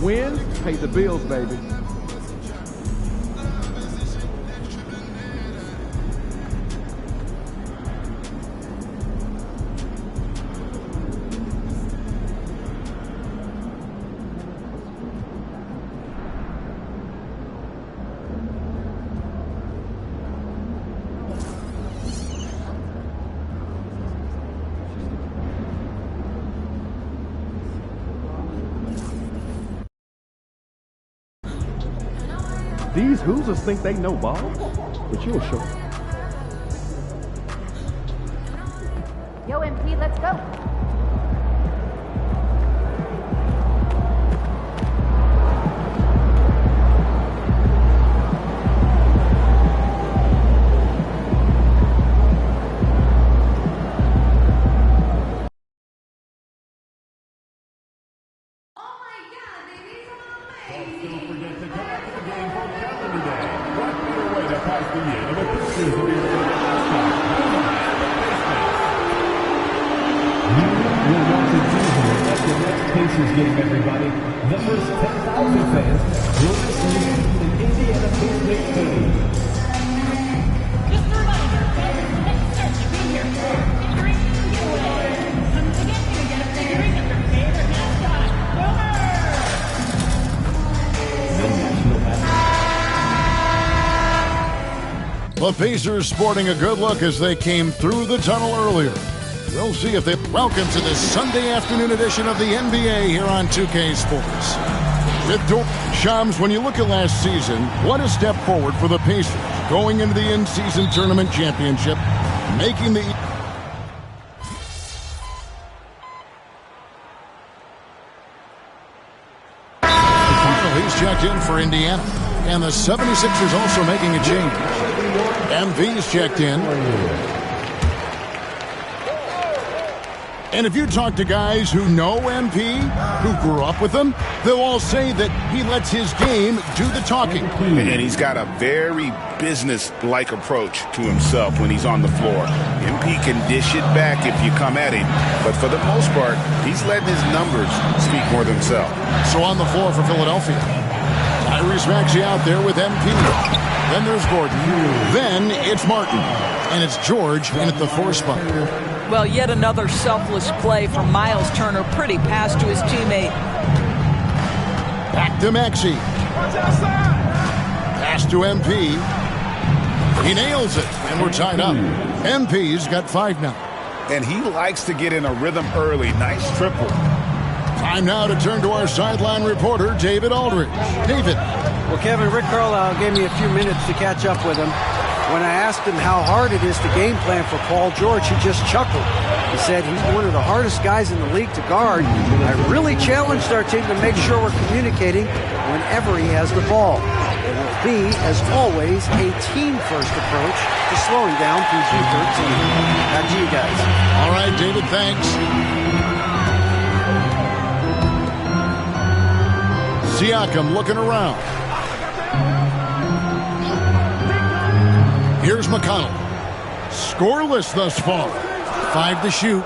Wins pay the bills, baby. These Hoosiers think they know ball, but you'll show. Yo, MP, let's go. Pacers game, everybody. The first 10,000 fans will receive the Indiana Pacers Stadium. Just a reminder, fans, next start to be here for Figuring Giveaway. Once again, you get a figuring of your favorite mascot, The Pacers sporting a good look as they came through the tunnel earlier. We'll see if they welcome to this Sunday afternoon edition of the NBA here on 2K Sports. Shams, when you look at last season, what a step forward for the Pacers going into the in-season tournament championship, making the... He's checked in for Indiana, and the 76ers also making a change. MV's checked in. And if you talk to guys who know MP, who grew up with him, they'll all say that he lets his game do the talking. And he's got a very business-like approach to himself when he's on the floor. MP can dish it back if you come at him, but for the most part, he's letting his numbers speak for themselves. So on the floor for Philadelphia, Tyrese Maxey out there with MP. Then there's Gordon. Then it's Martin. And it's George in at the 4 spot. Well, yet another selfless play from Miles Turner. Pretty pass to his teammate. Back to Maxey. Pass to MP. He nails it, and we're tied up. MP's got 5 now. And he likes to get in a rhythm early. Nice triple. Time now to turn to our sideline reporter, David Aldridge. David. Well, Kevin, Rick Carlisle gave me a few minutes to catch up with him. When I asked him how hard it is to game plan for Paul George, he just chuckled. He said he's one of the hardest guys in the league to guard. I really challenged our team to make sure we're communicating whenever he has the ball. And B, as always, a team-first approach to slowing down PG-13. Back to you guys. All right, David, thanks. Siakam looking around. Here's McConnell. Scoreless thus far. 5 to shoot.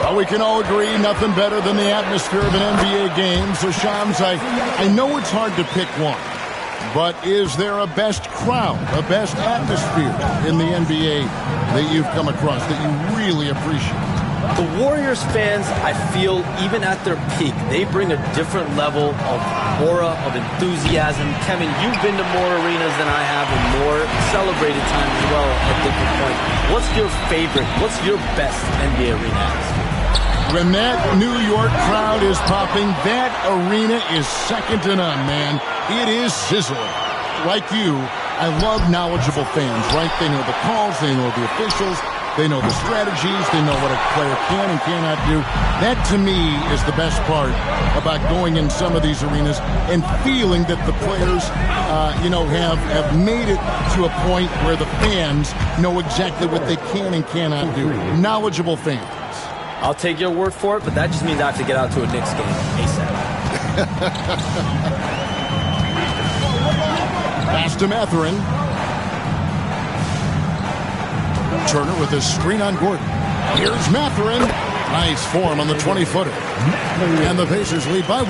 But we can all agree nothing better than the atmosphere of an NBA game. So, Shams, I know it's hard to pick one. But is there a best crowd, a best atmosphere in the NBA that you've come across that you really appreciate? The Warriors fans, I feel, even at their peak, they bring a different level of aura, of enthusiasm. Kevin, you've been to more arenas than I have and more celebrated times as well at different points. What's your favorite, what's your best NBA arena atmosphere? When that New York crowd is popping, that arena is second to none, man. It is sizzling. Like you, I love knowledgeable fans, right? They know the calls, they know the officials, they know the strategies, they know what a player can and cannot do. That, to me, is the best part about going in some of these arenas and feeling that the players, have made it to a point where the fans know exactly what they can and cannot do. Knowledgeable fans. I'll take your word for it, but that just means I have to get out to a Knicks game ASAP. Pass to Mathurin. Turner with his screen on Gordon. Here's Mathurin. Nice form on the 20-footer. And the Pacers lead by 1.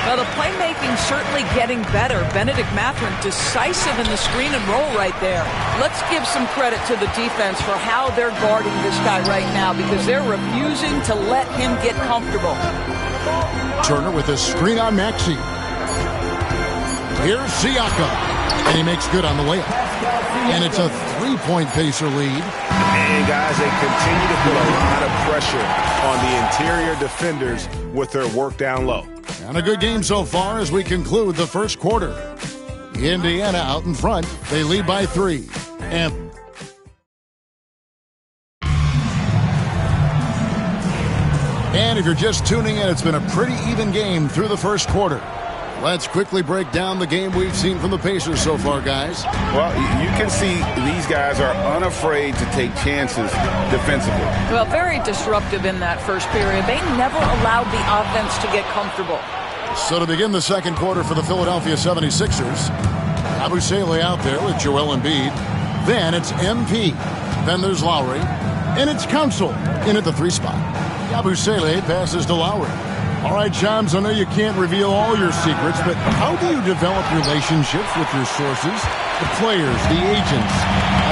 Well, the playmaking's certainly getting better. Benedict Mathurin decisive in the screen and roll right there. Let's give some credit to the defense for how they're guarding this guy right now because they're refusing to let him get comfortable. Turner with his screen on Maxey. Here's Siakam. And he makes good on the layup. And it's a 3-point Pacer lead. And guys, they continue to put a lot of pressure on the interior defenders with their work down low. And a good game so far as we conclude the first quarter. Indiana out in front. They lead by 3. And if you're just tuning in, it's been a pretty even game through the first quarter. Let's quickly break down the game we've seen from the Pacers so far, guys. Well, you can see these guys are unafraid to take chances defensively. Well, very disruptive in that first period. They never allowed the offense to get comfortable. So to begin the second quarter for the Philadelphia 76ers, Abusele out there with Joel Embiid. Then it's MP. Then there's Lowry. And it's Council in at the 3 spot. Abusele passes to Lowry. All right, Shams, I know you can't reveal all your secrets, but how do you develop relationships with your sources, the players, the agents,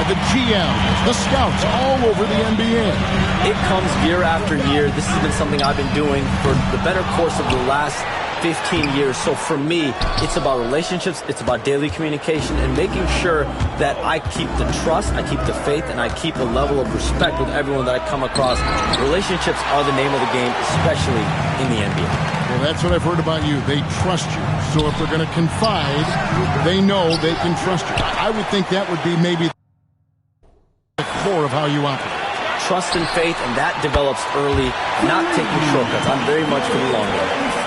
the GMs, the scouts all over the NBA? It comes year after year. This has been something I've been doing for the better course of the last 15 years. So for me, it's about relationships, it's about daily communication, and making sure that I keep the trust, I keep the faith, and I keep a level of respect with everyone that I come across. Relationships are the name of the game, especially in the NBA. Well, that's what I've heard about you. They trust you. So if they're going to confide, they know they can trust you. I would think that would be maybe the core of how you operate. Trust and faith, and that develops early, not taking shortcuts. I'm very much for the long run.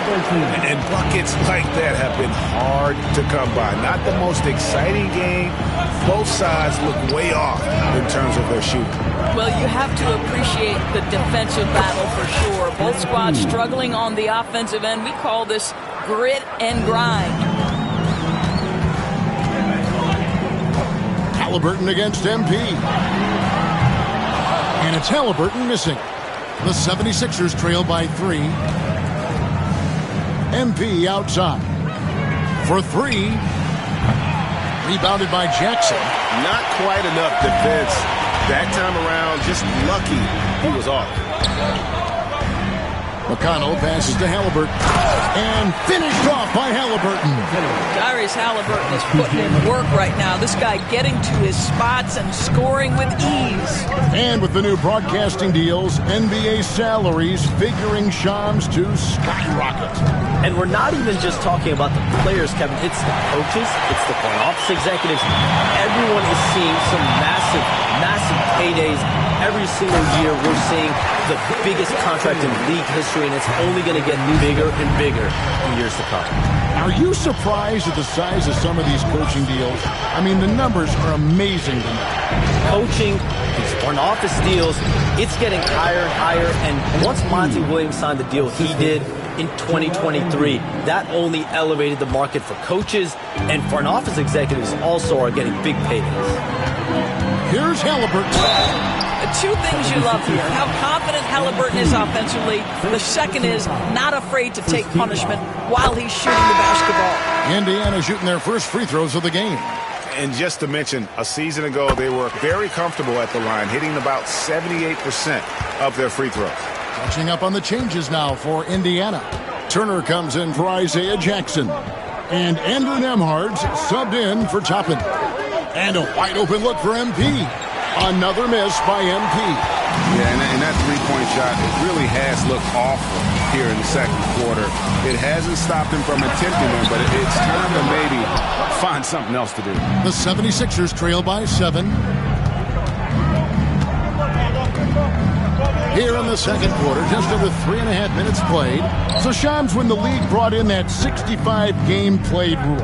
And buckets like that have been hard to come by. Not the most exciting game. Both sides look way off in terms of their shooting. Well, you have to appreciate the defensive battle for sure. Both squads struggling on the offensive end. We call this grit and grind. Halliburton against MP. And it's Halliburton missing. The 76ers trail by 3. MP outside. For 3. Rebounded by Jackson. Not quite enough defense. That time around, just lucky he was off. McConnell passes to Halliburton. And finished off by Halliburton. Tyrese Halliburton is putting in work right now. This guy getting to his spots and scoring with ease. And with the new broadcasting deals, NBA salaries figuring Shams to skyrocket. And we're not even just talking about the players, Kevin. It's the coaches. It's the front office executives. Everyone is seeing some massive, massive paydays every single year we're seeing the biggest contract in league history, and it's only going to get bigger and bigger in years to come. Are you surprised at the size of some of these coaching deals? I mean, the numbers are amazing to me. Coaching, these front office deals, it's getting higher and higher. And once Monty Williams signed the deal he did in 2023, that only elevated the market for coaches, and front office executives also are getting big paydays. Here's Halliburton. Two things you love here. How confident Halliburton is offensively. The second is not afraid to take punishment while he's shooting the basketball. Indiana shooting their first free throws of the game. And just to mention, a season ago, they were very comfortable at the line, hitting about 78% of their free throws. Catching up on the changes now for Indiana. Turner comes in for Isaiah Jackson. And Andrew Nembhard's subbed in for Toppin. And a wide open look for MP. Another miss by MP. Yeah, and that three-point shot, it really has looked awful here in the second quarter. It hasn't stopped him from attempting them, but it's time to maybe find something else to do. The 76ers trail by 7. Here in the second quarter, just over 3.5 minutes played. So Shams, when the league brought in that 65-game played rule,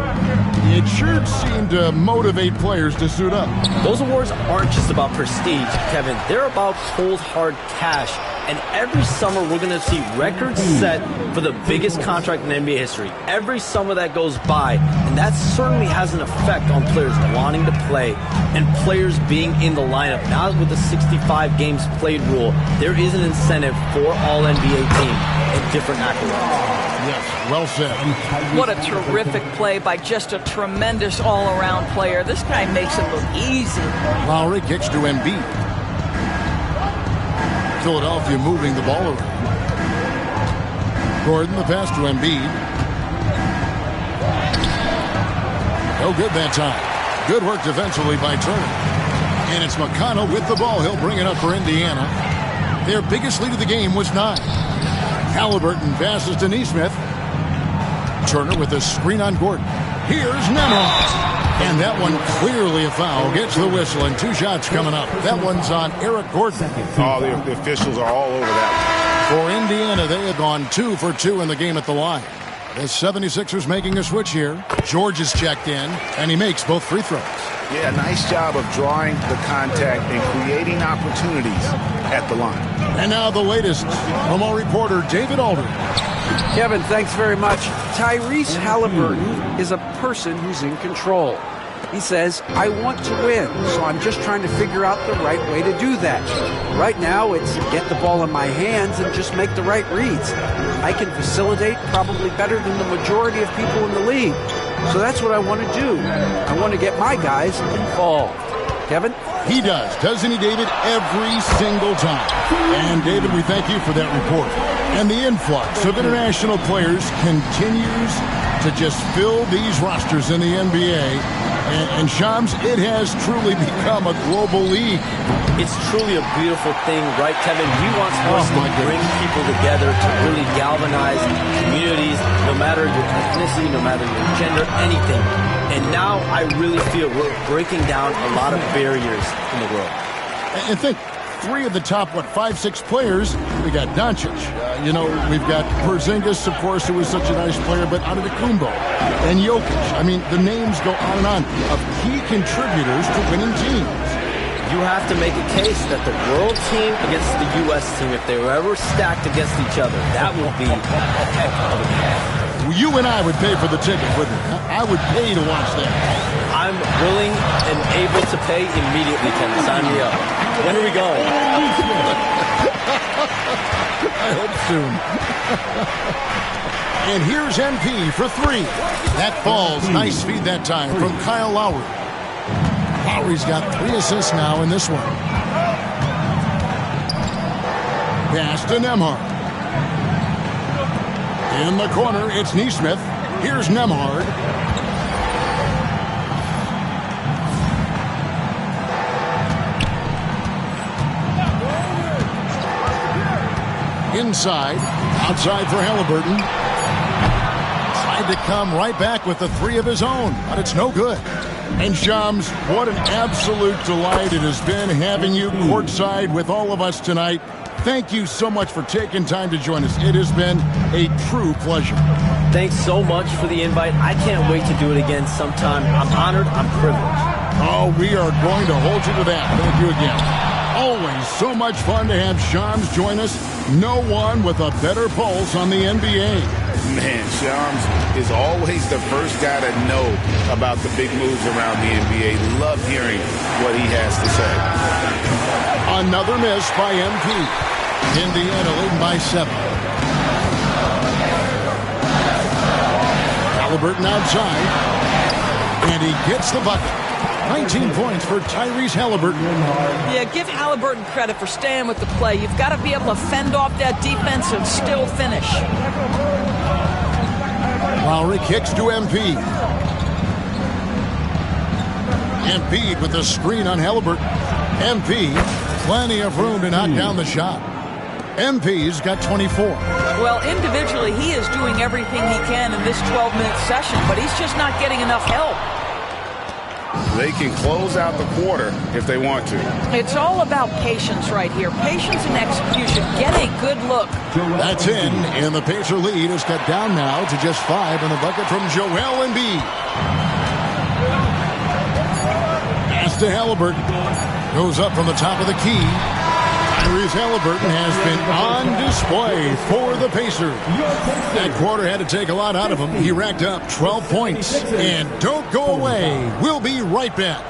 it sure seemed to motivate players to suit up. Those awards aren't just about prestige, Kevin. They're about cold, hard cash. And every summer, we're going to see records set for the biggest contract in NBA history. Every summer that goes by, and that certainly has an effect on players wanting to play and players being in the lineup. Now with the 65 games played rule, there is an incentive for all NBA team and different accolades. Yes, well said. What a terrific play by just a tremendous all-around player. This guy makes it look easy. Lowry kicks to Embiid. Philadelphia moving the ball around. Gordon, the pass to Embiid. No good that time. Good work defensively by Turner. And it's McConnell with the ball. He'll bring it up for Indiana. Their biggest lead of the game was 9. Halliburton passes to Nesmith. Turner with a screen on Gordon. Here's Nembhard. And that one clearly a foul. Gets the whistle, and 2 shots coming up. That one's on Eric Gordon. Oh, the officials are all over that one. For Indiana, they have gone 2 for 2 in the game at the line. The 76ers making a switch here. George is checked in, and he makes both free throws. Yeah, nice job of drawing the contact and creating opportunities at the line. And now the latest from our reporter, David Aldridge. Kevin, thanks very much. Tyrese Halliburton is a person who's in control. He says, I want to win, so I'm just trying to figure out the right way to do that. Right now, it's get the ball in my hands and just make the right reads. I can facilitate probably better than the majority of people in the league. So that's what I want to do. I want to get my guys involved. Kevin? He does, doesn't he, David? Every single time. And, David, we thank you for that report. And the influx of international players continues to just fill these rosters in the NBA. And Shams, it has truly become a global league. It's truly a beautiful thing, right, Kevin? We want sports to bring people together, to really galvanize communities, no matter your ethnicity, no matter your gender, anything. And now I really feel we're breaking down a lot of barriers in the world. And think, 3 of the top, 5-6 players, we got Doncic. We've got Porzingis, of course, who was such a nice player, but Antetokounmpo and Jokic. I mean, the names go on and on of key contributors to winning teams. You have to make a case that the world team against the U.S. team, if they were ever stacked against each other, that would be a heck of a game. You and I would pay for the ticket, wouldn't we? I would pay to watch that. I'm willing and able to pay immediately, Kevin. Sign me up. When are we going? I hope soon. And here's MP for 3. That falls. Nice feed that time from Kyle Lowry. Lowry's got 3 assists now in this one. Pass to Nembhard. In the corner, it's Nesmith. Here's Nembhard. Inside, outside for Halliburton. Tried to come right back with the 3 of his own, but it's no good. And Shams, what an absolute delight it has been having you courtside with all of us tonight. Thank you so much for taking time to join us. It has been a true pleasure. Thanks so much for the invite. I can't wait to do it again sometime. I'm honored. I'm privileged. Oh, we are going to hold you to that. Thank you again. Always so much fun to have Shams join us. No one with a better pulse on the NBA. Man, Shams is always the first guy to know about the big moves around the NBA. Love hearing what he has to say. Another miss by MP. Indiana leading by 7. Haliburton outside. And he gets the bucket. 19 points for Tyrese Haliburton. Yeah, give Haliburton credit for staying with the play. You've got to be able to fend off that defense and still finish. Lowry kicks to MP. Embiid with the screen on Haliburton. MP, plenty of room to knock down the shot. MP's got 24. Well, individually, he is doing everything he can in this 12-minute session, but he's just not getting enough help. They can close out the quarter if they want to. It's all about patience right here. Patience and execution. Get a good look. That's in, and the Pacer lead is cut down now to just 5 on the bucket from Joel Embiid. Pass to Haliburton. Goes up from the top of the key. Tyrese Haliburton has been on display for the Pacers. That quarter had to take a lot out of him. He racked up 12 points. And don't go away. We'll be right back.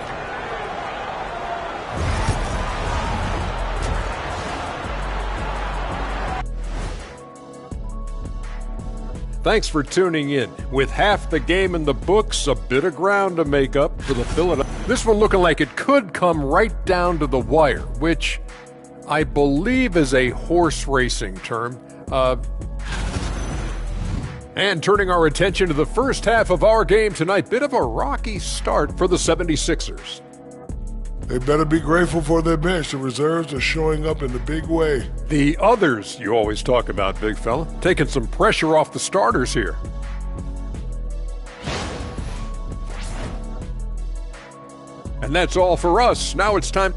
Thanks for tuning in. With half the game in the books, a bit of ground to make up for the Philadelphia. This one looking like it could come right down to the wire, which I believe is a horse racing term. And turning our attention to the first half of our game tonight, bit of a rocky start for the 76ers. They better be grateful for their bench. The reserves are showing up in a big way. The others you always talk about, big fella, taking some pressure off the starters here. And that's all for us. Now it's time.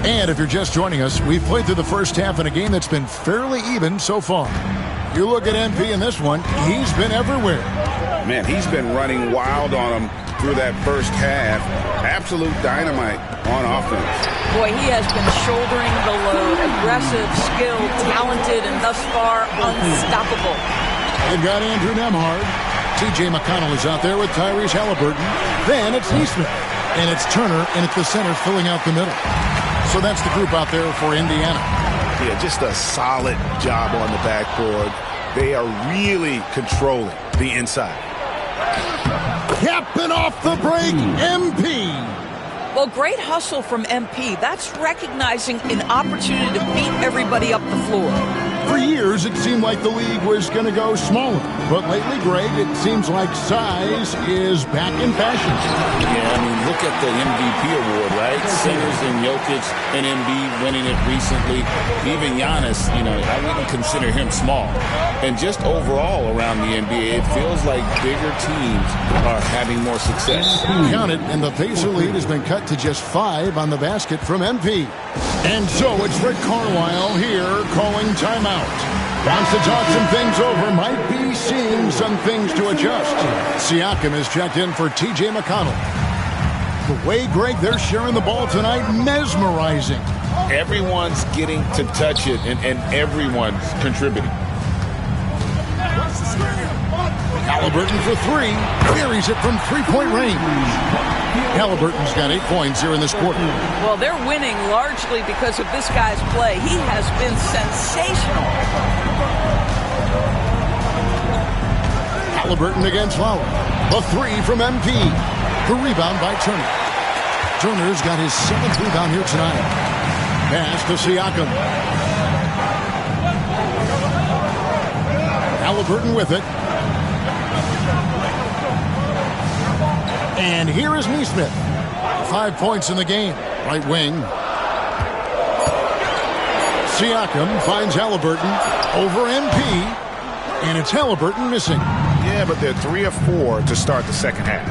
And if you're just joining us, we've played through the first half in a game that's been fairly even so far. You look at MP in this one, he's been everywhere. Man, he's been running wild on him through that first half. Absolute dynamite on offense. Boy, he has been shouldering the load. Aggressive, skilled, talented, and thus far unstoppable. They've got Andrew Nembhard. TJ McConnell is out there with Tyrese Haliburton. Then it's Neesmith. And it's Turner, and it's the center filling out the middle. So that's the group out there for Indiana. Yeah, just a solid job on the backboard. They are really controlling the inside. Capping off the break, MP. Well, great hustle from MP. That's recognizing an opportunity to beat everybody up the floor. For years, it seemed like the league was going to go smaller. But lately, Greg, it seems like size is back in fashion. Yeah, I mean, look at the MVP award, right? Centers and Jokic and Embiid winning it recently. Even Giannis, I wouldn't consider him small. And just overall around the NBA, it feels like bigger teams are having more success. Count it, and the Pacer lead has been cut to just 5 on the basket from MP. And so it's Rick Carlisle here calling timeout. Wants to talk some things over, might be seeing some things to adjust. Siakam is checked in for TJ McConnell. The way, Greg, they're sharing the ball tonight, mesmerizing. Everyone's getting to touch it, and everyone's contributing. Haliburton for 3. Buries it from three-point range. Haliburton's got 8 points here in this quarter. Well, they're winning largely because of this guy's play. He has been sensational. Haliburton against Lowry. A 3 from MP. The rebound by Turner. Turner's got his 7th rebound here tonight. Pass to Siakam. Haliburton with it. And here is Neesmith. 5 points in the game. Right wing. Siakam finds Halliburton over MP, and it's Halliburton missing. Yeah, but they're 3 of 4 to start the second half.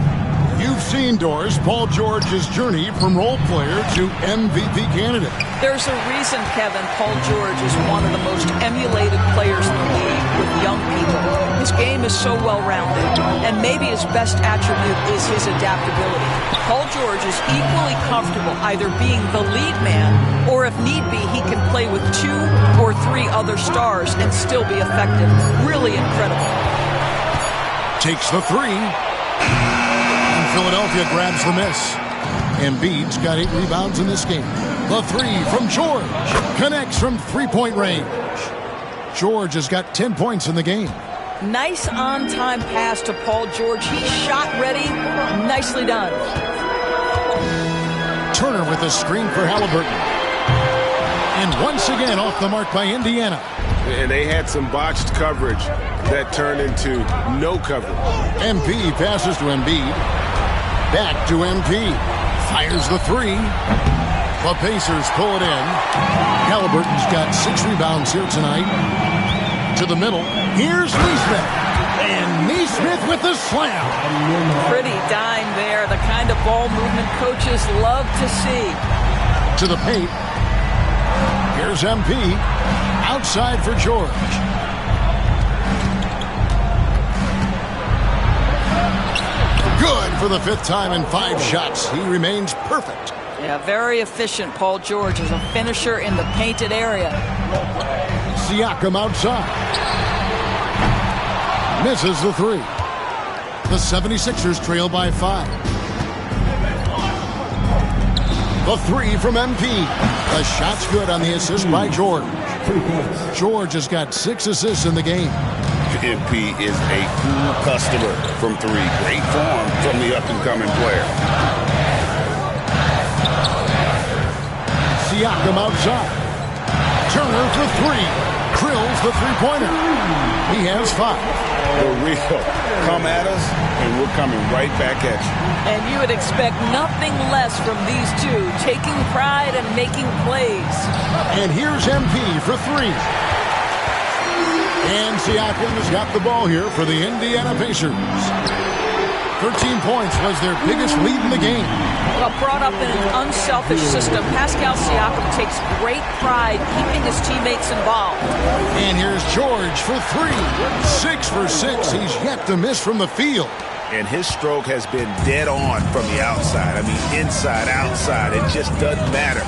You've seen, Doris, Paul George's journey from role player to MVP candidate. There's a reason, Kevin, Paul George is one of the most emulated players in the league with young people. His game is so well-rounded, and maybe his best attribute is his adaptability. Paul George is equally comfortable either being the lead man, or if need be, he can play with 2 or 3 other stars and still be effective. Really incredible. Takes the 3. And Philadelphia grabs the miss. Embiid's got 8 rebounds in this game. The 3 from George connects from three-point range. George has got 10 points in the game. Nice on-time pass to Paul George. He's shot ready. Nicely done. Turner with a screen for Halliburton. And once again off the mark by Indiana. And they had some botched coverage that turned into no coverage. MP passes to Embiid. Back to MP. Fires the 3. The Pacers pull it in. Halliburton's got 6 rebounds here tonight. To the middle. Here's Neesmith. And Neesmith with the slam. Pretty dime there. The kind of ball movement coaches love to see. To the paint. Here's MP. Outside for George. Good for the 5th time in 5 shots. He remains perfect. Yeah, very efficient. Paul George is a finisher in the painted area. Siakam outside. Misses the 3. The 76ers trail by 5. The 3 from MP. The shot's good on the assist by George. George has got 6 assists in the game. MP is a cool customer from 3. Great form from the up-and-coming player. Siakam outside. Turner for 3. Drills the three-pointer. He has 5. For real. Come at us, and we're coming right back at you. And you would expect nothing less from these two, taking pride and making plays. And here's MP for 3. And Siakam has got the ball here for the Indiana Pacers. 13 points was their biggest lead in the game. Well, brought up in an unselfish system, Pascal Siakam takes great pride keeping his teammates involved. And here's George for 3. 6 for 6. He's yet to miss from the field. And his stroke has been dead on from the outside. I mean, inside, outside. It just doesn't matter.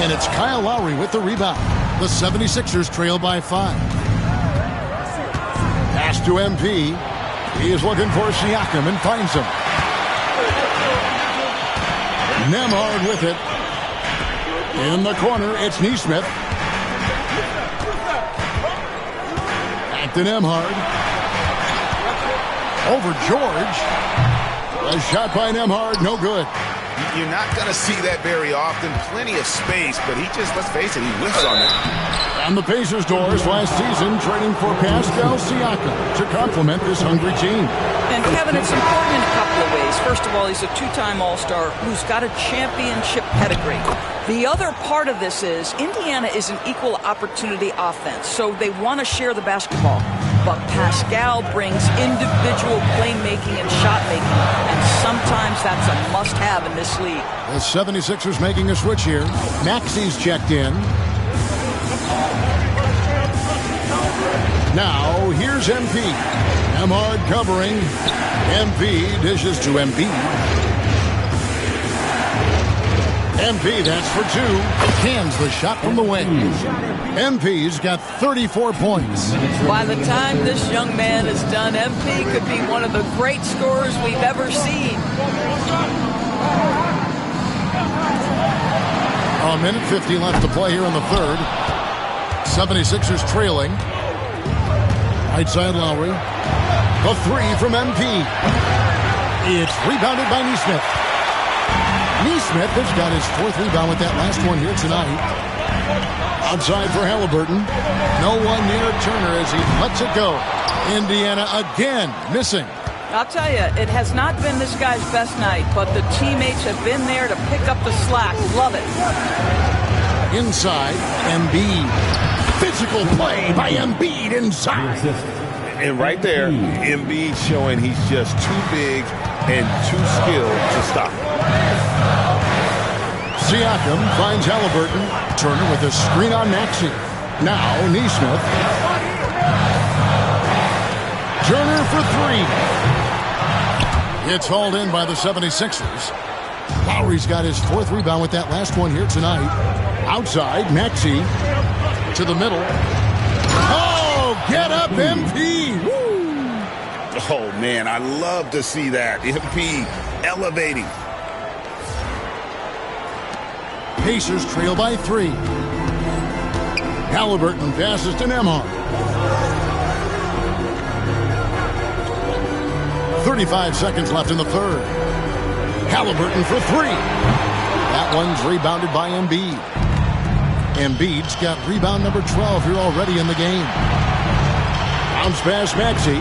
And it's Kyle Lowry with the rebound. The 76ers trail by 5. Pass to MP. He is looking for Siakam and finds him. Nembhard with it. In the corner, it's Neesmith. Back to Nembhard. Over George. A shot by Nembhard, no good. You're not going to see that very often. Plenty of space, but he just, let's face it, he whiffs on it. And the Pacers' doors last season trading for Pascal Siakam to complement this hungry team. And Kevin, it's important in a couple of ways. First of all, he's a 2-time All-Star who's got a championship pedigree. The other part of this is Indiana is an equal opportunity offense, so they want to share the basketball. But Pascal brings individual playmaking and shot making, and sometimes that's a must-have in this league. The 76ers making a switch here. Maxi's checked in. Now, here's MP. Nembhard covering. MP dishes to Embiid. MP, that's for 2. Cans the shot from the wing. MP's got 34 points. By the time this young man is done, MP could be one of the great scorers we've ever seen. A minute 50 left to play here in the 3rd. 76ers trailing. Right side Lowry. The 3 from MP. It's rebounded by Neesmith. Neesmith has got his 4th rebound with that last one here tonight. Outside for Halliburton. No one near Turner as he lets it go. Indiana again missing. I'll tell you, it has not been this guy's best night, but the teammates have been there to pick up the slack. Love it. inside. Embiid. Physical play by Embiid inside. And right there, Embiid showing he's just too big and too skilled to stop. Siakam finds Halliburton. Turner with a screen on Maxey. Now Nesmith. Turner for three. It's hauled in by the 76ers. Lowry's got his fourth rebound with that last one here tonight. Outside, Maxey to the middle. Oh, get up, MP! Woo! Oh, man, I love to see that. MP elevating. Pacers trail by 3. Halliburton passes to Nembhard. 35 seconds left in the third. Halliburton for 3. That one's rebounded by Embiid. Embiid's got rebound number 12 here already in the game. Bounce pass Maxey.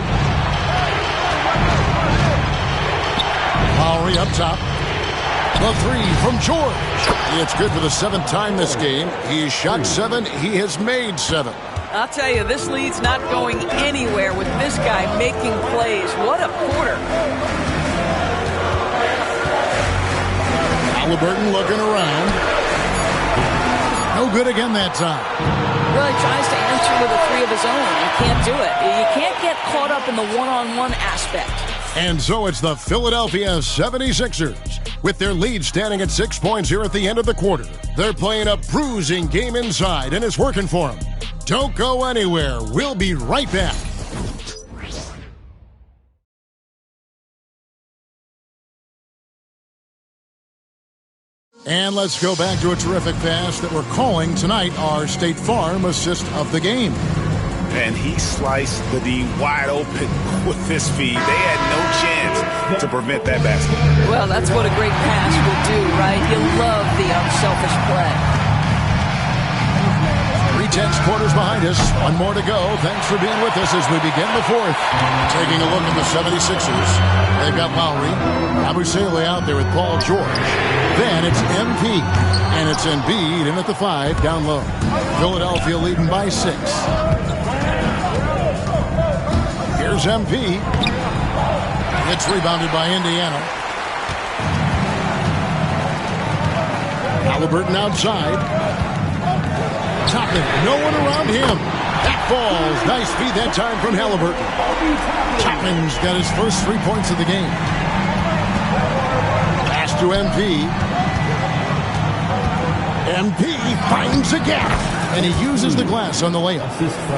Lowry up top. The 3 from George. It's good for the 7th time this game. He's shot 7. He has made 7. I'll tell you, this lead's not going anywhere with this guy making plays. What a quarter. Halliburton looking around. No good again that time. Really tries to answer with a 3 of his own. You can't do it. You can't get caught up in the one-on-one aspect. And so it's the Philadelphia 76ers. With their lead standing at 6 points here at the end of the quarter. They're playing a bruising game inside, and it's working for them. Don't go anywhere. We'll be right back. And let's go back to a terrific pass that we're calling tonight our State Farm assist of the game. And he sliced the D wide open with his feet. They had no chance to prevent that basket. Well, that's what a great pass will do, right? You'll love the unselfish play. 3/10 quarters behind us. One more to go. Thanks for being with us as we begin the fourth. Taking a look at the 76ers. They've got Lowry. Abusele out there with Paul George. Then it's MP. And it's Embiid in at the 5 down low. Philadelphia leading by 6. Here's MP. It's rebounded by Indiana. Halliburton outside. Toppin, no one around him. That falls. Nice feed that time from Halliburton. Toppin's got his first 3 points of the game. Pass to MP. MP finds a gap. And he uses the glass on the layup.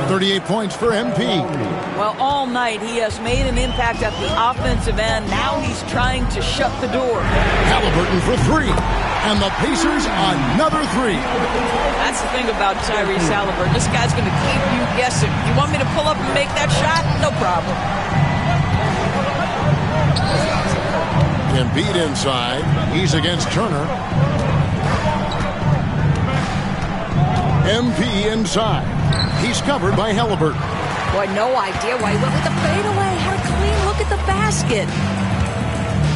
38 points for MP. Well, all night he has made an impact at the offensive end. Now he's trying to shut the door. Halliburton for 3. And the Pacers another 3. That's the thing about Tyrese Halliburton. This guy's going to keep you guessing. You want me to pull up and make that shot? No problem. Embiid inside. He's against Turner. MP inside. He's covered by Halliburton. Boy, no idea why he went with the fadeaway. Had a clean look at the basket.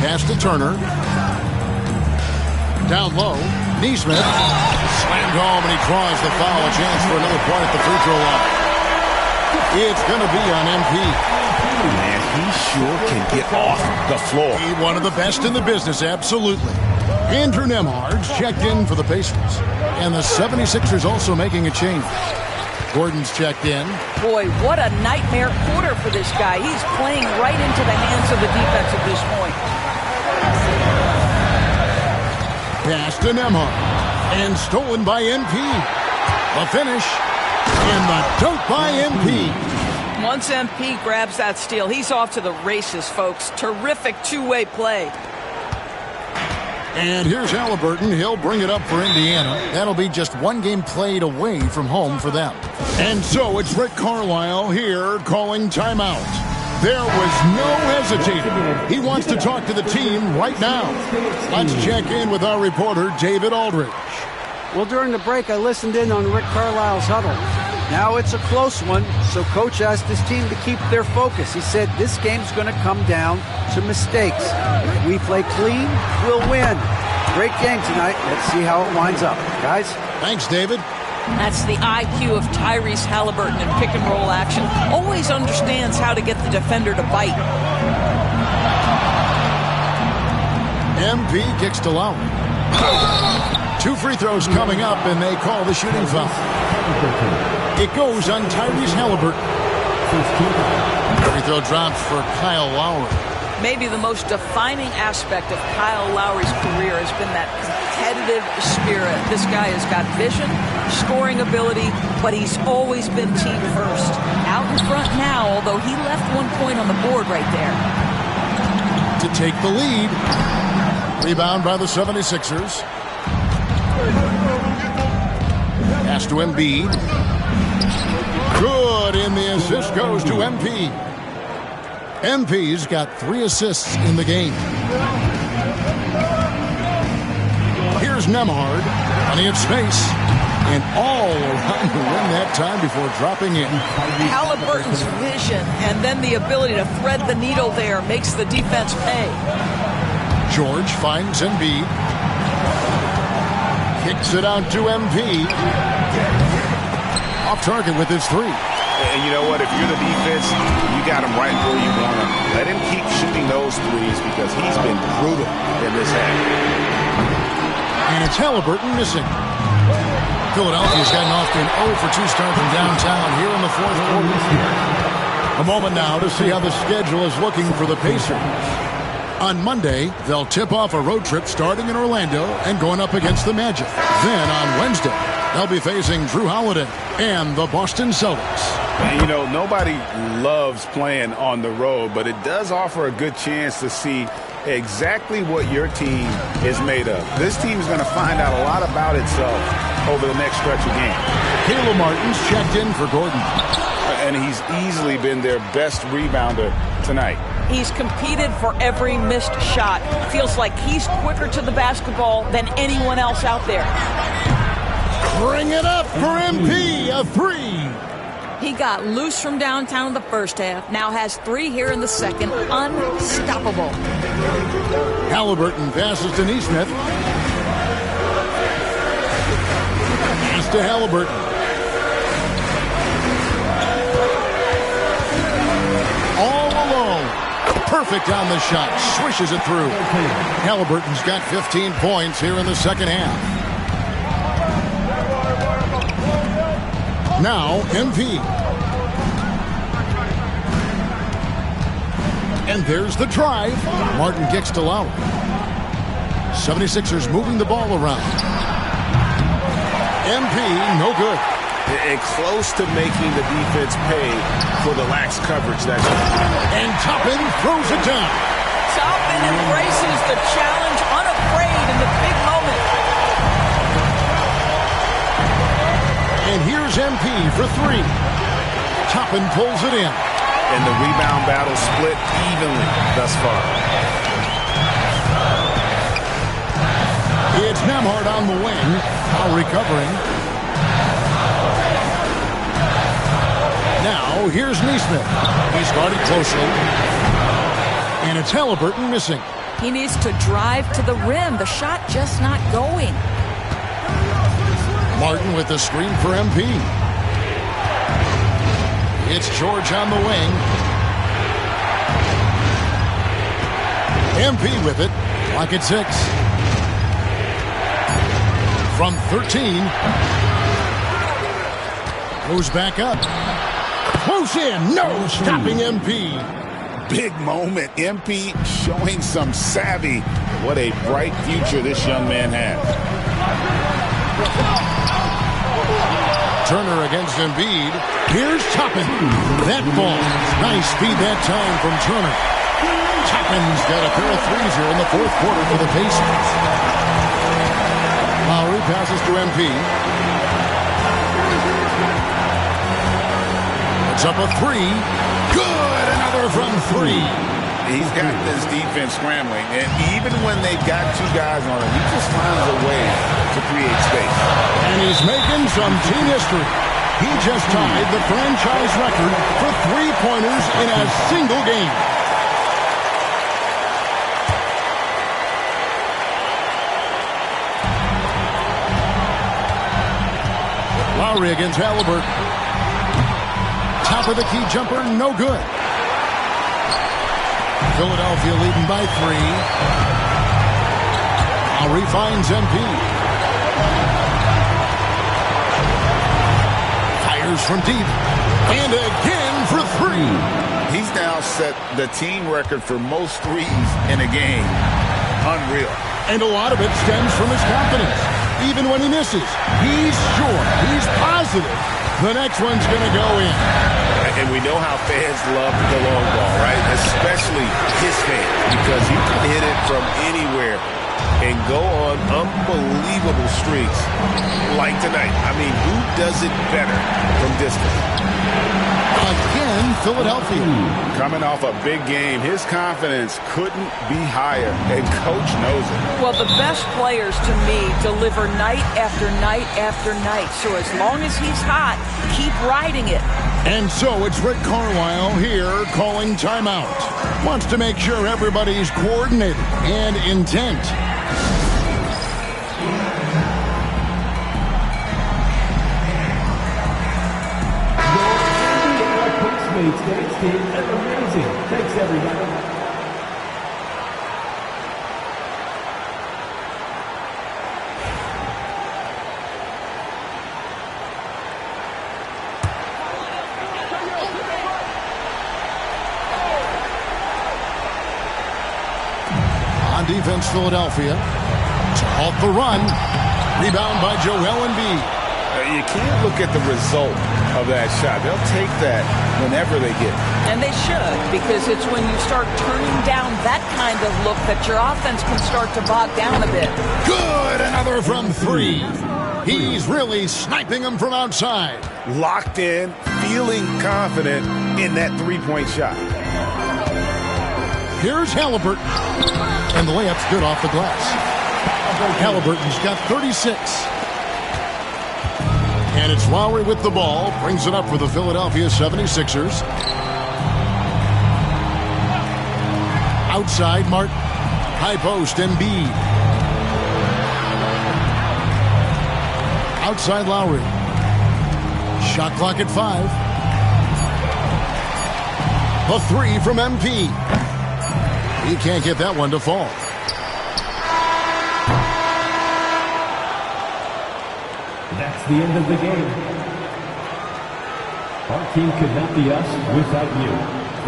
Pass to Turner. Down low. Nesmith. Slammed home and he draws the foul. A chance for another point at the free throw line. It's going to be on MP. Man, he sure can get off the floor. He's one of the best in the business, absolutely. Andrew Nembhard's checked in for the Pacers. And the 76ers also making a change. Gordon's checked in. Boy, what a nightmare quarter for this guy. He's playing right into the hands of the defense at this point. Pass to Nembhard. And stolen by MP. The finish. And the dunk by MP. Once MP grabs that steal, he's off to the races, folks. Terrific two-way play. And here's Halliburton. He'll bring it up for Indiana. That'll be just one game played away from home for them. And so it's Rick Carlisle here calling timeout. There was no hesitating. He wants to talk to the team right now. Let's check in with our reporter, David Aldridge. Well, during the break, I listened in on Rick Carlisle's huddle. Now it's a close one, so Coach asked his team to keep their focus. He said this game's going to come down to mistakes. If we play clean, we'll win. great game tonight. Let's see how it winds up. Guys? Thanks, David. That's the IQ of Tyrese Halliburton in pick and roll action. Always understands how to get the defender to bite. MP kicks to Lowry. 2 free throws coming up, and they call the shooting foul. It goes on Tyrese Halliburton. Free throw drops for Kyle Lowry. Maybe the most defining aspect of Kyle Lowry's career has been that competitive spirit. This guy has got vision, scoring ability, but he's always been team first. Out in front now, although he left 1 point on the board right there. To take the lead. Rebound by the 76ers. Pass to Embiid. Good, and the assist goes to MP. MP's got 3 assists in the game. Here's Nembhard, plenty of space, and all around the rim that time before dropping in. Halliburton's vision and then the ability to thread the needle there makes the defense pay. George finds Embiid. Kicks it out to MP. Off target with his 3. And you know what? If you're the defense, you got him right where you want him. Let him keep shooting those threes because he's been brutal in this half. And it's Halliburton missing. Philadelphia's gotten off to an 0 for 2 start from downtown here in the 4th quarter. A moment now to see how the schedule is looking for the Pacers. On Monday, they'll tip off a road trip starting in Orlando and going up against the Magic. Then on Wednesday, they'll be facing Drew Holiday and the Boston Celtics. And, you know, nobody loves playing on the road, but it does offer a good chance to see exactly what your team is made of. This team is going to find out a lot about itself over the next stretch of games. Caleb Martin's checked in for Gordon. And he's easily been their best rebounder tonight. He's competed for every missed shot. Feels like he's quicker to the basketball than anyone else out there. Bring it up for MP, a 3. He got loose from downtown in the first half, now has 3 here in the second. Unstoppable. Halliburton passes to Nesmith. Pass to Halliburton. All alone. Perfect on the shot. Swishes it through. Halliburton's got 15 points here in the second half. Now, MP. And there's the drive. Martin kicks to Lowry. 76ers moving the ball around. MP, no good. And close to making the defense pay for the lax coverage. And Toppin throws it down. Toppin embraces the challenge, unafraid in the big moment. And here's MP for 3. Toppin pulls it in. And the rebound battle split evenly thus far. It's Nembhard on the wing. Now recovering. Now here's Nesmith. He's guarded closely. And it's Halliburton missing. He needs to drive to the rim. The shot just not going. Martin with the screen for MP. It's George on the wing. MP with it. Clock at 6. From 13. Goes back up. Close in. No stopping MP. Big moment. MP showing some savvy. What a bright future this young man has. Turner against Embiid. Here's Toppin. That ball. Nice speed that time from Turner. Toppin's got a pair of 3s here in the 4th quarter for the Pacers. Lowry passes to MP. It's up a 3. Good. Another from 3. He's got this defense scrambling, and even when they've got 2 guys on him, he just finds a way to create space. And he's making some team history. He just tied the franchise record for 3-pointers in a single game. Lowry against Halliburton. Top of the key jumper, no good. Philadelphia leading by 3. Lowry finds MP. Fires from deep. And again for 3. He's now set the team record for most threes in a game. Unreal. And a lot of it stems from his confidence. Even when he misses, he's sure, he's positive the next one's going to go in. And we know how fans love the long ball, right? Especially his fans, because he can hit it from anywhere and go on unbelievable streaks like tonight. I mean, who does it better from distance? Again, Philadelphia. Coming off a big game, his confidence couldn't be higher, and Coach knows it. Well, the best players, to me, deliver night after night after night. So as long as he's hot, keep riding it. And so it's Rick Carlisle here calling timeout. Wants to make sure everybody's coordinated and intent. Thanks, team. That's amazing. Thanks, everybody. On defense, Philadelphia to halt the run. Rebound by Joel Embiid. You can't look at the result of that shot. They'll take that whenever they get it. And they should, because it's when you start turning down that kind of look that your offense can start to bog down a bit. Good, another from 3. He's really sniping them from outside. Locked in, feeling confident in that three-point shot. Here's Halliburton. And the layup's good off the glass. Halliburton's got 36. And it's Lowry with the ball. Brings it up for the Philadelphia 76ers. Outside, Martin. High post, Embiid. Outside, Lowry. Shot clock at 5. A 3 from MP. He can't get that one to fall. That's the end of the game. Our team could not be us without you.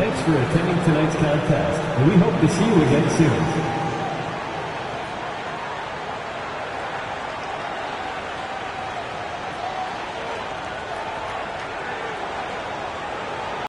Thanks for attending tonight's contest, and we hope to see you again soon.